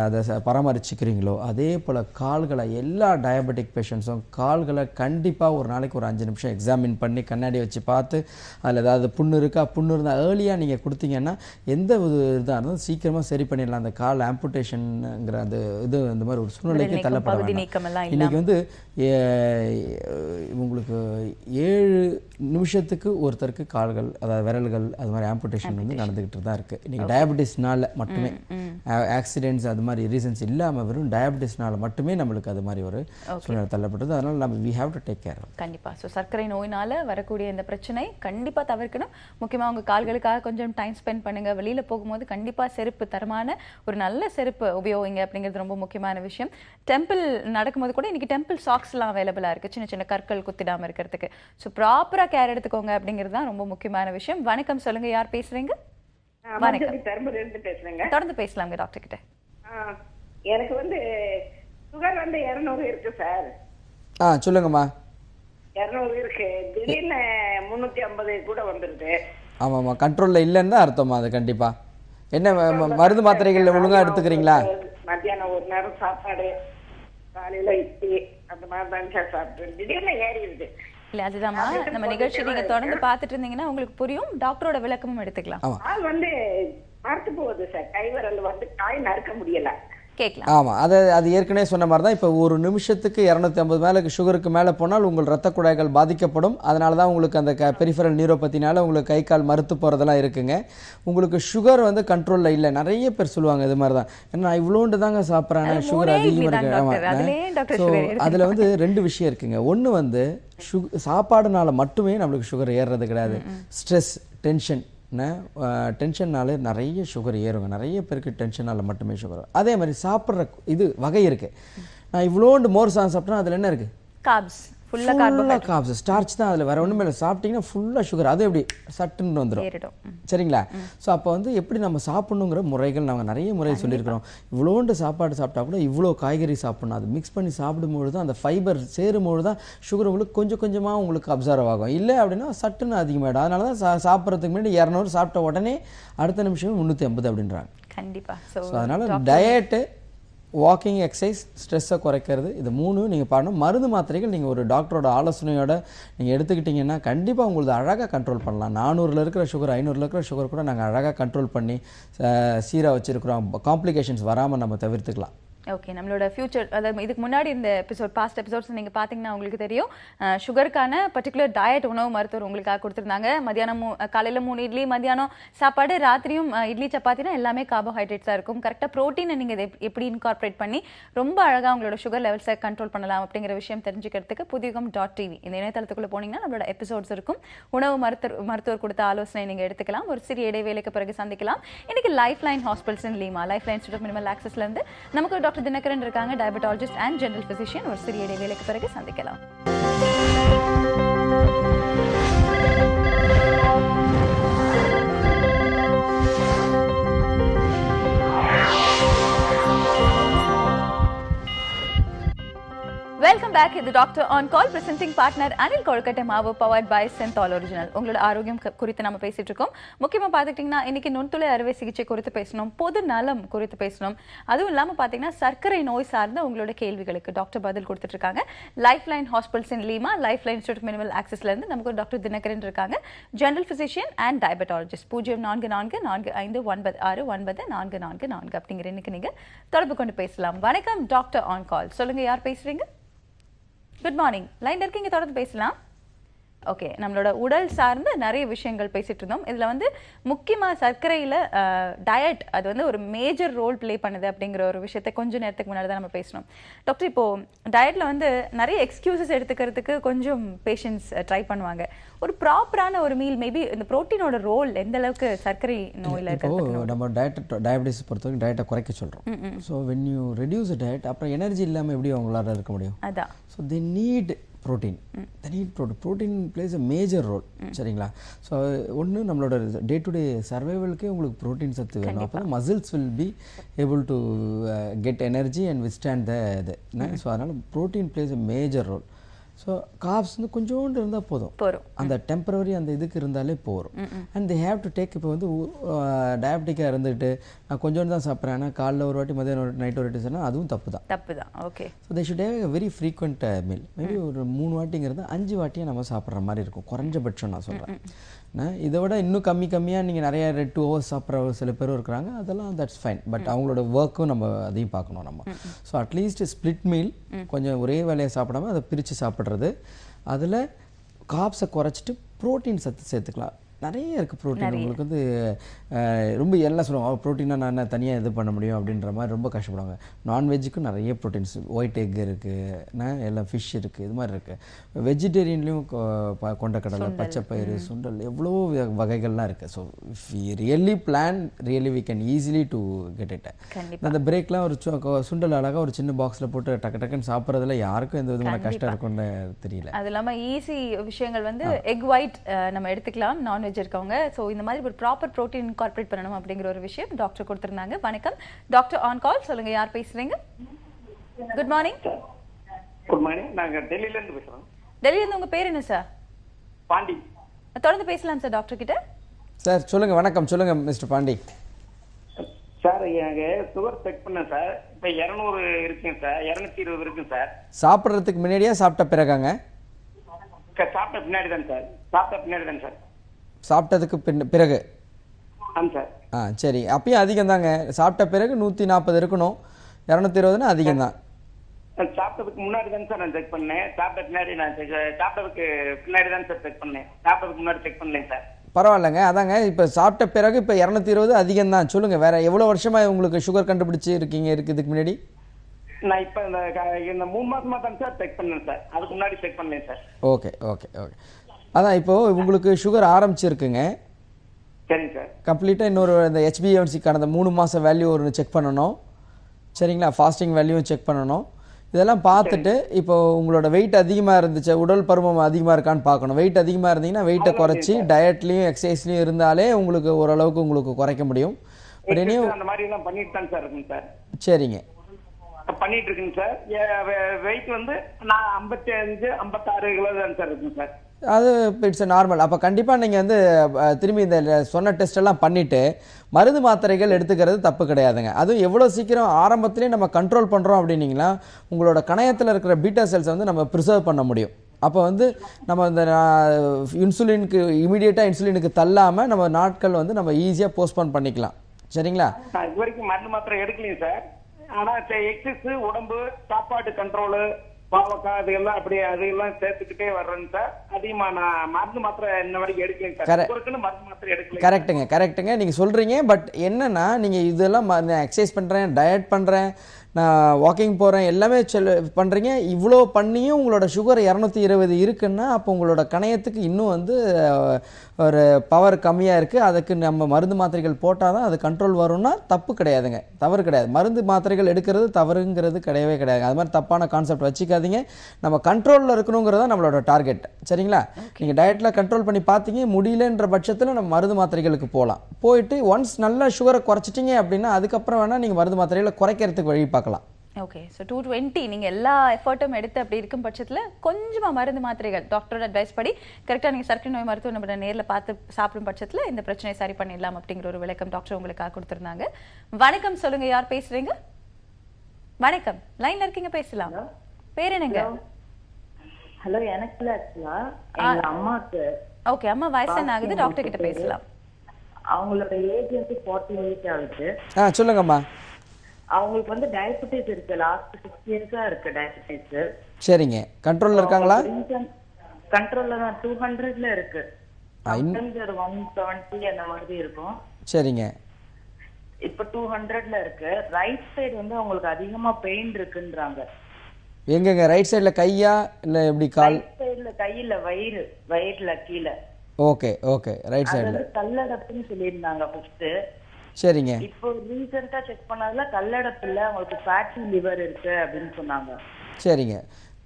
அதை பராமரிச்சுக்கிறீங்களோ அதே போல் கால்களை எல்லா டயபெட்டிக் பேஷண்ட்ஸும் கால்களை கண்டிப்பாக ஒரு நாளைக்கு ஒரு 5 நிமிஷம் எக்ஸாமின் பண்ணி கண்ணாடி வச்சு பார்த்து அதில் ஏதாவது புண்ணு இருக்கா, புண்ணு இருந்தால் ஏர்லியாக நீங்கள் கொடுத்தீங்கன்னா எந்த ஒரு இதாக இருந்தாலும் சீக்கிரமாக சரி பண்ணிடலாம். அந்த கால் ஆம்புடேஷனுங்கிற அந்த இது இந்த மாதிரி ஒரு சூழ்நிலைக்கு தள்ளப்பட இன்னைக்கு வந்து உங்களுக்கு 7 நிமிஷத்துக்கு ஒருத்தருக்கு கால்கள் அதாவது விரல்கள் அது மாதிரி ஆம்புடேஷன் வந்து நடந்துகிட்டு தான் இருக்குது. இன்னைக்கு டயபெட்டிஸ்னால மட்டுமே, ஆக்சிடென்ட்ஸ் அது மாதிரி ரீசன்ஸ் இல்லாமல் வெறும் டயபெட்டிஸ்னால மட்டுமே நம்மளுக்கு அது மாதிரி ஒரு சூழ்நிலை தள்ளப்பட்டது. அதனால் நம்ம we have to take care. கண்டிப்பாக. ஸோ சர்க்கரை நோயினால் வரக்கூடிய இந்த பிரச்சனை கண்டிப்பாக தவிர்க்கணும். முக்கியமாக உங்கள் கால்களுக்காக கொஞ்சம் டைம் ஸ்பெண்ட் பண்ணுங்கள். வெளியில் போகும்போது கண்டிப்பாக செருப்பு, தரமான ஒரு நல்ல செருப்பு உபயோகிங்க அப்படிங்கிறது ரொம்ப முக்கியமான விஷயம். டெம்பிள் நடக்கும்போது கூட இன்னைக்கு டெம்பிள் சாக்ஸ்லாம் அவைலபிளாக இருக்குது, சின்ன சின்ன கற்கள் குத்திடாமல் இருக்கிறதுக்கு. ஸோ ப்ராப்பராக கேர் எடுத்துக்கோங்க அப்படிங்கிறது தான் ரொம்ப முக்கியமான விஷயம். வணக்கம், சொல்லுங்க, யார் பேசுறீங்க? வணக்கம், தொடர்ந்து பேசலாங்க டாக்டர் கிட்ட. எனக்கு வந்து சுகர் வந்து 200 இருக்கு சார். சொல்லுங்கம்மா. 200 இருக்கு, திடீர்னு 350 கூட வந்துருது. ஆமாம்மா, கண்ட்ரோலில் இல்லைன்னு தான் அர்த்தமா? அது கண்டிப்பாக என்ன மருந்து மாத்திரைகள் ஒழுங்காக எடுத்துக்கிறீங்களா? மத்தியானம் ஒரு நேரம் சாப்பாடு, காலையில இட்லி அந்த மாதிரி தான் சார் சாப்பிட்டு திடீர்னு ஏறிடுது. இல்ல அதுதான்மா, நம்ம நிகழ்ச்சி நீங்க தொடர்ந்து பார்த்துட்டு இருந்தீங்கன்னா உங்களுக்கு புரியும். டாக்டரோட விளக்கமும் எடுத்துக்கலாம். அது வந்து மறுத்து போகுது சார், கைவிரல் வந்து காய் நறுக்க முடியல. கேட்கலாம். ஆமாம், அது ஏற்கனவே சொன்ன மாதிரி தான். இப்போ ஒரு நிமிஷத்துக்கு 250 மேலே சுகருக்கு மேலே போனால் உங்கள் ரத்த குழாய்கள் பாதிக்கப்படும். அதனால தான் உங்களுக்கு அந்த பெரிஃபரல் நியூரோபத்தினால உங்களுக்கு கை கால் மறுத்து போகிறதெல்லாம் இருக்குங்க. உங்களுக்கு சுகர் வந்து கண்ட்ரோலில் இல்லை. நிறைய பேர் சொல்லுவாங்க இது மாதிரி தான், ஏன்னா இவ்வளோண்டு தாங்க சாப்பிட்றாங்க, சுகர் அதிகமாக இருக்குது. ஆமாம். ஸோ அதில் வந்து 2 விஷயம் இருக்குங்க. ஒன்று வந்து சாப்பாடுனால மட்டுமே நம்மளுக்கு சுகர் ஏறுறது கிடையாது. ஸ்ட்ரெஸ், டென்ஷன்னால நிறைய சுகர் ஏறுங்க. நிறைய பேருக்கு டென்ஷனால் மட்டுமே சுகர். அதே மாதிரி சாப்பிட்ற இது வகை இருக்குது. நான் இவ்வளோண்டு மோர் சாப்பிட்டேன்னா அதில் என்ன இருக்குது? கார்ப்ஸ், கார்ப்ஸ், ஸ்டார்ச் தான். அதில் வேறு ஒன்றுமே இல்லை. சாப்பிட்டிங்கன்னா ஃபுல்லாக சுகர், அது எப்படி சட்டுன்னு வந்துடும். சரிங்களா? ஸோ அப்போ வந்து எப்படி நம்ம சாப்பிட்ணுங்கிற முறைகள் நாங்கள் நிறைய முறை சொல்லியிருக்கிறோம். இவ்வளோண்டு சாப்பாடு சாப்பிட்டா கூட இவ்வளோ காய்கறி சாப்பிட்ணும். அது மிக்ஸ் பண்ணி சாப்பிடும்பொழுது தான் அந்த ஃபைபர் சேரும்பொழுது தான் சுகர் உங்களுக்கு கொஞ்சம் கொஞ்சமாக உங்களுக்கு அப்சர்வ் ஆகும். இல்லை அப்படின்னா சட்டுன்னு அதிகமாகிடும். அதனால தான் சாப்பிட்றதுக்கு முன்னாடி 200 சாப்பிட்ட உடனே அடுத்த நிமிஷமே 350 அப்படின்றாங்க. கண்டிப்பாக. ஸோ அதனால் டயட்டு வாக்கிங், எக்ஸசைஸ், ஸ்ட்ரெஸ்ஸை குறைக்கிறது, இது 3 நீங்கள் பண்ணணும். மருந்து மாத்திரைகள் நீங்கள் ஒரு டாக்டரோட ஆலோசனையோட நீங்கள் எடுத்துக்கிட்டிங்கன்னா கண்டிப்பாக உங்களுக்கு அழகாக கண்ட்ரோல் பண்ணலாம். 400 இருக்கிற சுகர் 500 இருக்கிற சுகர் கூட நாங்கள் அழகாக கண்ட்ரோல் பண்ணி சீராக வச்சுருக்கிறோம். காம்ப்ளிகேஷன்ஸ் வராமல் நம்ம தவிர்த்துக்கலாம். ஓகே, நம்மளோட ஃபியூச்சர், அதாவது இதுக்கு முன்னாடி இந்த பாஸ்ட் எபிசோட்ஸ் நீங்கள் பார்த்தீங்கன்னா உங்களுக்கு தெரியும், சுகருக்கான பர்டிகுலர் டயட் உணவு மருத்துவர் உங்களுக்காக கொடுத்துருந்தாங்க. மதியானம் காலையில் 3 இட்லி, மதியானம் சாப்பாடு, ராத்திரியும் இட்லி சப்பாத்தினா எல்லாமே கார்போஹைட்ரேட்ஸாக இருக்கும். கரெக்டாக ப்ரோட்டீனை நீங்கள் எப்படி இன்கார்பரேட் பண்ணி ரொம்ப அழகாக உங்களோட சுகர் லெவல்ஸை கண்ட்ரோல் பண்ணலாம் அப்படிங்கிற விஷயம் தெரிஞ்சுக்கிறதுக்கு புதியுகம்.tv இந்த இணையதளத்துக்குள்ளே போனீங்கன்னா நம்மளோட எபிசோட்ஸ் இருக்கும். உணவு மருத்துவர் கொடுத்த ஆலோசனை நீங்கள் எடுத்துக்கலாம். ஒரு சிறிய இடைவேளைக்கு பிறகு சந்திக்கலாம். இன்னைக்கு லைஃப் லைன் ஹாஸ்பிட்டல்ஸ் இன் லீமா, life line institute of minimal ஆக்சஸ்லேருந்து நமக்கு டாக்டர் தினகரன் இருக்காங்க, டயபெட்டாலஜிஸ்ட் அண்ட் ஜெனரல் பிசிஷியன். ஒரு சிறிய இடைவேளைக்கு பிறகு சந்திக்கலாம். Welcome back. இது doctor on call, presenting partner Anil Kozhukattai மாவு, பவர்ட் பை சென்தால் ஒரிஜினல். உங்களோட ஆரோக்கியம் குறித்து நம்ம பேசிட்டு இருக்கோம். முக்கியமாக பார்த்துக்கிட்டிங்கன்னா இன்னைக்கு நுண்துளை அறுவை சிகிச்சை குறித்து பேசணும், பொது நலம் குறித்து பேசணும். அதுவும் இல்லாமல் பார்த்தீங்கன்னா சர்க்கரை நோய் சார்ந்த உங்களோட கேள்விகளுக்கு டாக்டர் பதில் கொடுத்துட்டு இருக்காங்க. லைஃப் லைன் ஹாஸ்பிட்டல்ஸ் இன் லீமா, லைஃப் லைன் இன்ஸ்டிடியூட் மினிமல் ஆக்சஸ்லேருந்து நமக்கு ஒரு டாக்டர் தினகரன் இருக்காங்க, ஜெனரல் பிசிஷியன் அண்ட் டயபெட்டாலஜிஸ்ட். 0444599444 அப்படிங்கிற இன்னைக்கு நீங்கள் தொடர்பு கொண்டு பேசலாம். வணக்கம் டாக்டர் ஆன் கால், சொல்லுங்க யார் பேசுறீங்க? குட் மார்னிங், லைன் இருக்கீங்க, தொடர்ந்து பேசலாம். ஓகே, நம்மளோட உடல் சார்ந்த நிறைய விஷயங்கள் பேசிட்டு இருந்தோம். இதில் வந்து முக்கியமாக சர்க்கரையில் டயட் அது வந்து ஒரு மேஜர் ரோல் ப்ளே பண்ணுது அப்படிங்கிற ஒரு விஷயத்தை கொஞ்சம் நேரத்துக்கு முன்னாடி தான் நம்ம பேசணும். டாக்டர், இப்போது டயட்டில் வந்து நிறைய எக்ஸ்கியூசஸ் எடுத்துக்கிறதுக்கு கொஞ்சம் பேஷண்ட்ஸ் ட்ரை பண்ணுவாங்க. ஒரு ப்ராப்பரான ஒரு மீல், மேபி இந்த ப்ரோட்டீனோட ரோல் எந்த அளவுக்கு சர்க்கரை நோயில் இருக்குது? நம்ம டயபிட்டிஸ் பொறுத்தவரைக்கும் டயட்டை குறைக்க சொல்கிறோம். So when you reduce diet, அப்புறம் எனர்ஜி இல்லாமல் எப்படி அவங்களால இருக்க முடியும்? அதான். So they need protein. Protein plays a major role. சரிங்களா? ஸோ ஒன்று நம்மளோட டே டு டே சர்வைவலுக்கே உங்களுக்கு ப்ரோட்டீன் சத்து வேணும். அப்போ தான் muscles will be able to get energy and withstand இது. ஸோ அதனால் protein plays a major role. So carbs வந்து கொஞ்சோண்டு இருந்தால் போதும், அந்த டெம்பரவரி அந்த இதுக்கு இருந்தாலே போகும். And they have to take. இப்போ வந்து டயபெட்டிக்காக இருந்துட்டு நான் கொஞ்சோண்டு தான் சாப்பிட்றேன், ஆனால் காலைல ஒரு வாட்டி, மதியானம் நைட் ஒரு வாட்டி சொன்னால் அதுவும் தப்பு தான். Okay. So they should have very frequent meal. Maybe ஒரு 3 வாட்டிங்கிறது 5 வாட்டியாக நம்ம சாப்பிட்ற மாதிரி இருக்கும், குறைஞ்சபட்சம் நான் சொல்கிறேன். இதை விட இன்னும் கம்மியாக நீங்கள் நிறைய 2 hours சாப்பிட்ற சில பேரும் இருக்கிறாங்க, அதெல்லாம் தட்ஸ் ஃபைன். பட் அவங்களோட ஒர்க்கும் நம்ம அதையும் பார்க்கணும் நம்ம. ஸோ அட்லீஸ்ட் ஸ்ப்ளிட் மீல், கொஞ்சம் ஒரே வேலையை சாப்பிடாம அதை பிரித்து சாப்பிட்றது, அதில் காப்ஸை குறைச்சிட்டு ப்ரோட்டீன் சத்து சேர்த்துக்கலாம். நிறைய இருக்குது ப்ரோட்டீன். உங்களுக்கு வந்து ரொம்ப எல்லாம் சொல்லுவாங்க ப்ரோட்டீனாக நான் என்ன தனியாக இது பண்ண முடியும் அப்படின்ற மாதிரி ரொம்ப கஷ்டப்படுவாங்க. நான்வெஜ்ஜுக்கும் நிறைய ப்ரோட்டீன்ஸ், ஒயிட் எக் இருக்குது, எல்லாம் ஃபிஷ் இருக்குது, இது மாதிரி இருக்குது. வெஜிடேரியன்லேயும் கொண்டக்கடலை, பச்சைப்பயிறு, சுண்டல், எவ்வளோ வகைகள்லாம் இருக்குது. So if we really plan, really we can easily to get it. அந்த பிரேக்லாம் ஒரு சுண்டல் அழகாக ஒரு சின்ன பாக்ஸில் போட்டு டக்குன்னு சாப்பிட்றதுல யாருக்கும் எந்த விதமான கஷ்டம் இருக்குன்னு தெரியல. அது இல்லாமல் ஈஸி விஷயங்கள் வந்து எக் ஒயிட் நம்ம எடுத்துக்கலாம் நான்வெஜ் இருக்கவங்க. ஸோ இந்த மாதிரி ஒரு ப்ராப்பர் ப்ரோட்டீன் இன்கார்பரேட் பண்ணணும் அப்படிங்கிற ஒரு விஷயம் டாக்டர் கொடுத்துருந்தாங்க. வணக்கம் டாக்டர் ஆன் கால், சொல்லுங்க யார் பேசுறீங்க? Good morning. குட் மார்னிங், நாங்க டெல்லியில இருந்து பேசுறோம். டெல்லியில இருந்து உங்க பேர் என்ன சார்? பாண்டி. தொடர்ந்து பேசலாம் சார் டாக்டர் கிட்ட. சார் சொல்லுங்க. வணக்கம், சொல்லுங்க மிஸ்டர் பாண்டி. சார் எனக்கு சுகர் செக் பண்ணேன் சார், இப்போ 200 இருக்குங்க சார், 220 இருக்குங்க சார். சாப்பிட்றதுக்கு முன்னாடியா சாப்பிட்ட பிறகாங்க? சாப்பிட்ட பின்னாடி தான் சார். சாப்பிட்ட பின்னாடி தான் சார். சாப்பிட்டதுக்கு பிறகு? ஆமாம் சார். சரி, அப்பயும் அதிகம் தாங்க. சாப்பிட்ட பிறகு 140 இருக்கணும், 220னா அதிகம் தான். சாப்பிட்டதுக்கு முன்னாடி தான் சார் நான் செக் பண்ணேன். சாப்பிட்ட பின்னாடி சாப்பிட்டதுக்கு பின்னாடி தான் சார் செக் பண்ணேன். சாப்பிட்டதுக்கு முன்னாடி செக் பண்ணேன் சார். பரவாயில்லைங்க. அதாங்க இப்போ சாப்பிட்ட பிறகு இப்போ 220 அதிகம் தான். சொல்லுங்கள், வேறு எவ்வளோ வருஷமாக உங்களுக்கு சுகர் கண்டுபிடிச்சி இருக்கீங்க இதுக்கு முன்னாடி? நான் இப்போ இந்த 3 மாதமாக தான் சார் செக் பண்ணேன் சார். அதுக்கு முன்னாடி செக் பண்ணேன் சார். ஓகே. அதான் இப்போது உங்களுக்கு சுகர் ஆரம்பிச்சிருக்குங்க. சரிங்க சார். கம்ப்ளீட்டாக இன்னொரு இந்த HbA1cக்கான அந்த 3 மாத வேல்யூ ஒரு செக் பண்ணணும். சரிங்களா? ஃபாஸ்டிங் வேல்யூ செக் பண்ணணும். இதெல்லாம் பார்த்துட்டு இப்போ உங்களோட வெயிட் அதிகமாக இருந்துச்சு, உடல் பருமன் அதிகமாக இருக்கான்னு பார்க்கணும். வெயிட் அதிகமாக இருந்தீங்கன்னா வெயிட்டை குறைச்சி டயட்லேயும் எக்ஸசைஸ்லையும் இருந்தாலே உங்களுக்கு ஓரளவுக்கு உங்களுக்கு குறைக்க முடியும். பட் இனியும் அந்த மாதிரி எல்லாம் பண்ணிட்டு தான் சார் இருக்குங்க சார். சரிங்க, பண்ணிட்டு இருக்குங்க சார். வெயிட் வந்து நான் 55 56 கிலோ தான் சார் இருக்குங்க சார். அது இட்ஸ் நார்மல். அப்போ கண்டிப்பாக நீங்கள் வந்து திரும்பி இந்த சொன்ன டெஸ்ட் எல்லாம் பண்ணிவிட்டு மருந்து மாத்திரைகள் எடுத்துக்கிறது தப்பு கிடையாதுங்க. அதுவும் எவ்வளோ சீக்கிரம் ஆரம்பத்திலே நம்ம கண்ட்ரோல் பண்ணுறோம் அப்படின்னீங்கன்னா உங்களோட கணையத்தில் இருக்கிற பீட்டா செல்ஸை வந்து நம்ம ப்ரிசர்வ் பண்ண முடியும். அப்போ வந்து நம்ம இந்த இன்சுலினுக்கு இமீடியட்டாக இன்சுலினுக்கு தள்ளாமல் நம்ம நாட்கள் வந்து நம்ம ஈஸியாக போஸ்ட்போன் பண்ணிக்கலாம். சரிங்களா? நான் இது வரைக்கும் மருந்து மாத்திரை எடுக்கலையும் சார். ஆனா எக்ஸஸ் உடம்பு, சாப்பாட்டு கண்ட்ரோலு, பாவக்காய் அதெல்லாம் அப்படி அதையெல்லாம் சேர்த்துக்கிட்டே வர்றேங்க சார். அதிகமா நான் மருந்து மாத்திரை இன்ன வரைக்கும் எடுக்கலைங்க சார். இருக்குன்னு மருந்து மாத்திரை எடுக்கல. கரெக்டுங்க நீங்கள் சொல்கிறீங்க. பட் என்னென்னா நீங்கள் இதெல்லாம் நான் எக்ஸசைஸ் பண்ணுறேன், டயட் பண்ணுறேன், நான் வாக்கிங் போகிறேன், எல்லாமே பண்ணுறீங்க. இவ்வளோ பண்ணியும் உங்களோட சுகர் 220 இருக்குன்னா அப்போ உங்களோட கணையத்துக்கு இன்னும் வந்து ஒரு பவர் கம்மியாக இருக்குது. அதுக்கு நம்ம மருந்து மாத்திரைகள் போட்டால் தான் அது கண்ட்ரோல் வரும்னா தப்பு கிடையாதுங்க, தவறு கிடையாது. மருந்து மாத்திரைகள் எடுக்கிறது தவறுங்கிறது கிடையவே கிடையாது. அது மாதிரி தப்பான கான்செப்ட் வச்சுக்காதீங்க. நம்ம கண்ட்ரோலில் இருக்கணுங்கிறத நம்மளோட டார்கெட். சரிங்களா? நீங்கள் டயட்டில் கண்ட்ரோல் பண்ணி பார்த்தீங்க முடியலன்ற பட்சத்தில் நம்ம மருந்து மாத்திரைகளுக்கு போகலாம். போயிட்டு ஒன்ஸ் நல்லா சுகரை குறைச்சிட்டிங்க அப்படின்னா அதுக்கப்புறம் வேணால் நீங்கள் மருந்து மாத்திரைகளை குறைக்கிறதுக்கு வழி பார்க்கலாம். ஓகே, ஸோ 220 நீங்கள் எல்லா எஃபர்ட்டும் எடுத்து அப்படி இருக்கும் பட்சத்தில் கொஞ்சமாக மருந்து மாத்திரைகள் டாக்டரோட அட்வைஸ் படி கரெக்டாக நீங்கள் சர்க்கரை நோய் மருத்துவம் நம்ம நேரில் பார்த்து சாப்பிடும் பட்சத்தில் இந்த பிரச்சனையை சரி பண்ணிடலாம் அப்படிங்கிற ஒரு விளக்கம் டாக்டர் உங்களுக்காக கொடுத்துருந்தாங்க. வணக்கம், சொல்லுங்க, யார் பேசுறீங்க? வணக்கம், லைன்ல இருக்கீங்க, பேசலாம். பேர் என்னங்க? ஹலோ, எனக்கு இல்ல, ஆக்சுவலா எங்க அம்மாக்கு. ஓகே, அம்மா வயசு என்ன ஆகுது? டாக்டர் கிட்ட பேசலாம். அவங்களோட ஏஜ் வந்து 48 ஆகுது. சொல்லுங்கம்மா. அவங்களுக்கு வந்து டயபெட்டிஸ் இருக்கு. லாஸ்ட் 6 இயர்ஸா இருக்கு டயபெட்டிஸ். சரிங்க, கண்ட்ரோல்ல இருக்காங்களா? கண்ட்ரோல்ல தான் 200ல இருக்கு. 170 அந்த மாதிரி இருக்கும். சரிங்க. இப்ப 200ல இருக்கு. ரைட் சைடு வந்து அவங்களுக்கு அதிகமா பெயின் இருக்குன்றாங்க. எங்கங்க? ரைட் சைடுல கையா இல்ல எப்படி கால்? ரைட் சைடுல கையில வயிறுல கீழ. ஓகே ஓகே, ரைட் சைடுல கல்லடப்புன்னு சொல்லியிருந்தாங்க ஃபர்ஸ்ட். சரிங்க. இப்போ ரீசெண்டா செக் பண்ணதுல கல்லடப்பு இல்ல, உங்களுக்கு ஃபேட்டி லிவர் இருக்கு அப்படின்னு சொன்னாங்க. சரிங்க.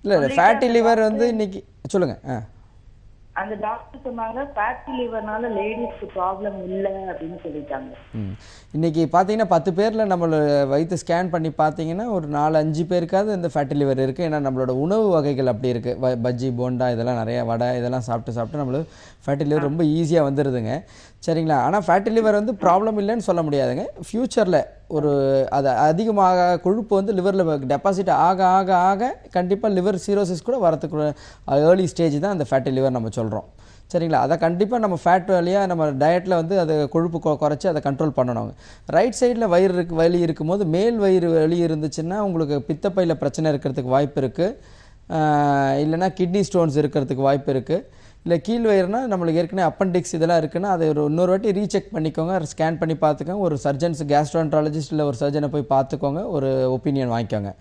இல்ல ஃபேட்டி லிவர் வந்து இன்னைக்கு சொல்லுங்க. அந்த டாக்டர் சொன்னாங்க ஃபேட்டி லிவர்னால லேடிஸ்க்கு ப்ராப்ளம் இல்ல அப்படின்னு சொல்லிட்டாங்க. இன்னைக்கு பார்த்தீங்கன்னா 10 பேரில் நம்மளை வைத்து ஸ்கேன் பண்ணி பார்த்தீங்கன்னா ஒரு 4-5 பேருக்காவது இந்த ஃபேட்டி லிவர் இருக்குது. ஏன்னா நம்மளோட உணவு வகைகள் அப்படி இருக்குது. பஜ்ஜி, போண்டா, இதெல்லாம் நிறைய வடை இதெல்லாம் சாப்பிட்டு நம்மளுக்கு ஃபேட்டி லிவர் ரொம்ப ஈஸியாக வந்துடுதுங்க. சரிங்களா? ஆனால் ஃபேட்டி லிவர் வந்து ப்ராப்ளம் இல்லைன்னு சொல்ல முடியாதுங்க. ஃப்யூச்சரில் ஒரு அது அதிகமாக கொழுப்பு வந்து லிவரில் டெபாசிட் ஆக ஆக ஆக கண்டிப்பாக லிவர் சீரோசிஸ் கூட வரத்துக்கு ஏர்லி ஸ்டேஜ் தான் அந்த ஃபேட்டி லிவர் நம்ம சொல்கிறோம். சரிங்களா? அதை கண்டிப்பாக நம்ம ஃபேட் வழியாக நம்ம டயட்டில் வந்து அதை கொழுப்பு குறைச்சி அதை கண்ட்ரோல் பண்ணணும். ரைட் சைடில் வலி இருக்கும்போது மேல் வயிறு வலி இருந்துச்சுன்னா உங்களுக்கு பித்தப்பையில் பிரச்சனை இருக்கிறதுக்கு வாய்ப்பு இருக்குது. இல்லைனா கிட்னி ஸ்டோன்ஸ் இருக்கிறதுக்கு வாய்ப்பு இருக்குது. இல்லை கீழ் வயிறுனா நம்மளுக்கு ஏற்கனவே அப்பண்டிக்ஸ் இதெல்லாம் இருக்குன்னா அதை இன்னொரு வாட்டி ரீசெக் பண்ணிக்கோங்க, ஸ்கேன் பண்ணி பார்த்துக்கோங்க. ஒரு சர்ஜன்ஸ் கேஸ்ட்ரோஎன்ட்ராலஜிஸ்ட் இல்லை ஒரு சர்ஜனை போய் பார்த்துக்கோங்க, ஒரு ஒப்பீனியன் வாங்கிக்கோங்க.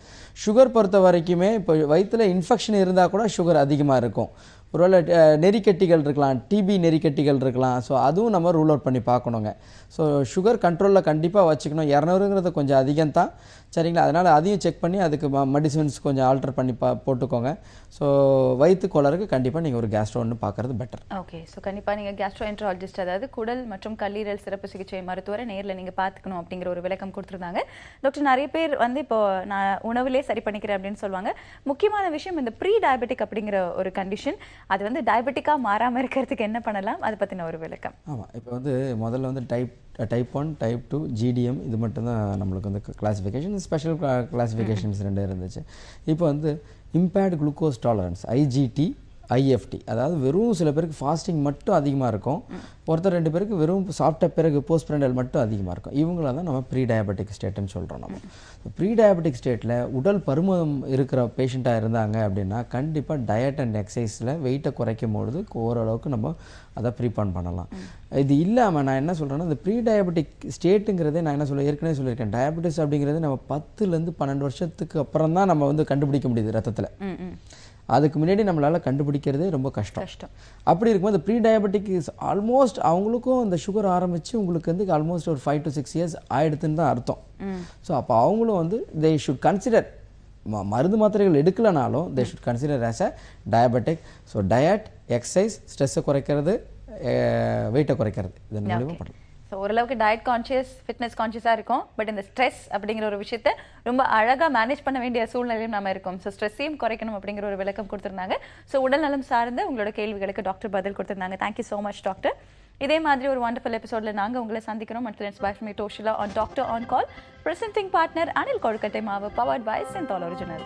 சுகர் பொறுத்த வரைக்குமே இப்போ வயிற்றில் இன்ஃபெக்ஷன் இருந்தால் கூட சுகர் அதிகமாக இருக்கும். ஒருவேளை நெறிக்கட்டிகள் இருக்கலாம், டிபி நெறிக்கட்டிகள் இருக்கலாம். ஸோ அதுவும் நம்ம ரூல் அவுட் பண்ணி பார்க்கணுங்க. ஸோ சுகர் கண்ட்ரோலில் கண்டிப்பாக வச்சுக்கணும். 200ங்கிறது கொஞ்சம் அதிகம் தான். சரிங்களா? அதனால் அதையும் செக் பண்ணி அதுக்கு மெடிசின்ஸ் கொஞ்சம் ஆல்டர் பண்ணி போட்டுக்கோங்க. ஸோ வயிற்று கோளாறுக்கு கண்டிப்பாக நீங்கள் ஒரு கேஸ்ட்ரோ ஒன்று பார்க்குறது பெட்டர். ஓகே, ஸோ கண்டிப்பாக நீங்கள் கேஸ்ட்ரோஎன்ட்ராலஜிஸ்ட், அதாவது குடல் மற்றும் கல்லீரல் சிறப்பு சிகிச்சை மருத்துவரை நேரில் நீங்கள் பார்த்துக்கணும் அப்படிங்கிற ஒரு விளக்கம் கொடுத்துருந்தாங்க. டாக்டர், நிறைய பேர் வந்து இப்போ நான் உணவுலேயே சரி பண்ணிக்கிறேன் அப்படின்னு சொல்லுவாங்க. முக்கியமான விஷயம் இந்த ப்ரீ டயபெட்டிக் அப்படிங்கிற ஒரு கண்டிஷன், அது வந்து டயபெட்டிக்காக மாறாமல் இருக்கிறதுக்கு என்ன பண்ணலாம், அதை பற்றின ஒரு விளக்கம். ஆமாம், இப்போ வந்து முதல்ல வந்து டைப் 1, டைப் 2, GDM இது மட்டும்தான் நம்மளுக்கு வந்து கிளாஸிஃபிகேஷன். ஸ்பெஷல் கிளாஸிஃபிகேஷன்ஸ் 2 இருந்துச்சு. இப்போ வந்து impaired glucose tolerance IGT, IFT, அதாவது வெறும் சில பேருக்கு ஃபாஸ்டிங் மட்டும் அதிகமாக இருக்கும், ஒருத்தர் 2 பேருக்கு வெறும் சாப்பிட்ட பிறகு போஸ்ட் ப்ரெண்டல் மட்டும் அதிகமாக இருக்கும். இவங்கள தான் நம்ம ப்ரீ டயபெட்டிக் ஸ்டேட்டுன்னு சொல்கிறோம். நம்ம ப்ரீ டயபெட்டிக் ஸ்டேட்டில் உடல் பருமன் இருக்கிற பேஷண்ட்டாக இருந்தாங்க அப்படின்னா கண்டிப்பாக டயட் அண்ட் எக்ஸசைஸில் வெயிட்டை குறைக்கும் பொழுது ஓரளவுக்கு நம்ம அதை ப்ரீபான் பண்ணலாம். இது இல்லாமல் நான் என்ன சொல்கிறேன்னா, இந்த ப்ரீ டயபெட்டிக் ஸ்டேட்டுங்கிறதே நான் என்ன ஏற்கனவே சொல்லியிருக்கேன், டயபெட்டிஸ் அப்படிங்கிறது நம்ம 10லேருந்து 12 வருஷத்துக்கு அப்புறம் தான் நம்ம வந்து கண்டுபிடிக்க முடியுது ரத்தத்தில். அதுக்கு முன்னாடி நம்மளால் கண்டுபிடிக்கிறதே ரொம்ப கஷ்டம். அப்படி இருக்கும்போது ப்ரீ டயபெட்டிக் இஸ் ஆல்மோஸ்ட் அவங்களுக்கும் இந்த சுகர் ஆரம்பித்து உங்களுக்கு வந்து ஆல்மோஸ்ட் ஒரு 5 to 6 years ஆயிடுதுன்னு தான் அர்த்தம். ஸோ அப்போ அவங்களும் வந்து தே ஷுட் கன்சிடர், மருந்து மாத்திரைகள் எடுக்கலனாலும் they should consider as a diabetic. So diet, exercise, ஸ்ட்ரெஸ்ஸை குறைக்கிறது, வெயிட்டை குறைக்கிறது, இதன் மூலியமாக பண்ணலாம். ஸோ ஓரளவுக்கு டயட் கான்ஷியஸ் ஃபிட்னஸ் கான்ஷியஸாக இருக்கும். பட் இந்த ஸ்ட்ரெஸ் அப்படிங்கிற ஒரு விஷயத்தை ரொம்ப அழகாக மேனேஜ் பண்ண வேண்டிய சூழ்நிலையும் நம்ம இருக்கோம். ஸோ ஸ்ட்ரெஸ்ஸையும் குறைக்கணும் அப்படிங்கிற ஒரு விளக்கம் கொடுத்துருந்தாங்க. ஸோ உடல் நலம் சார்ந்த உங்களோட கேள்விகளுக்கு டாக்டர் பதில் கொடுத்துருந்தாங்க. Thank you so much doctor. இதே மாதிரி ஒரு வண்டர்ஃபுல் எபிசோடில் நாங்கள் உங்களை சந்திக்கிறோம். மற்றும் by me Toshila on doctor on call, presenting partner Anil Kozhukattai மாவு, பவர்ட் பை சிந்தால் ஒரிஜினல்.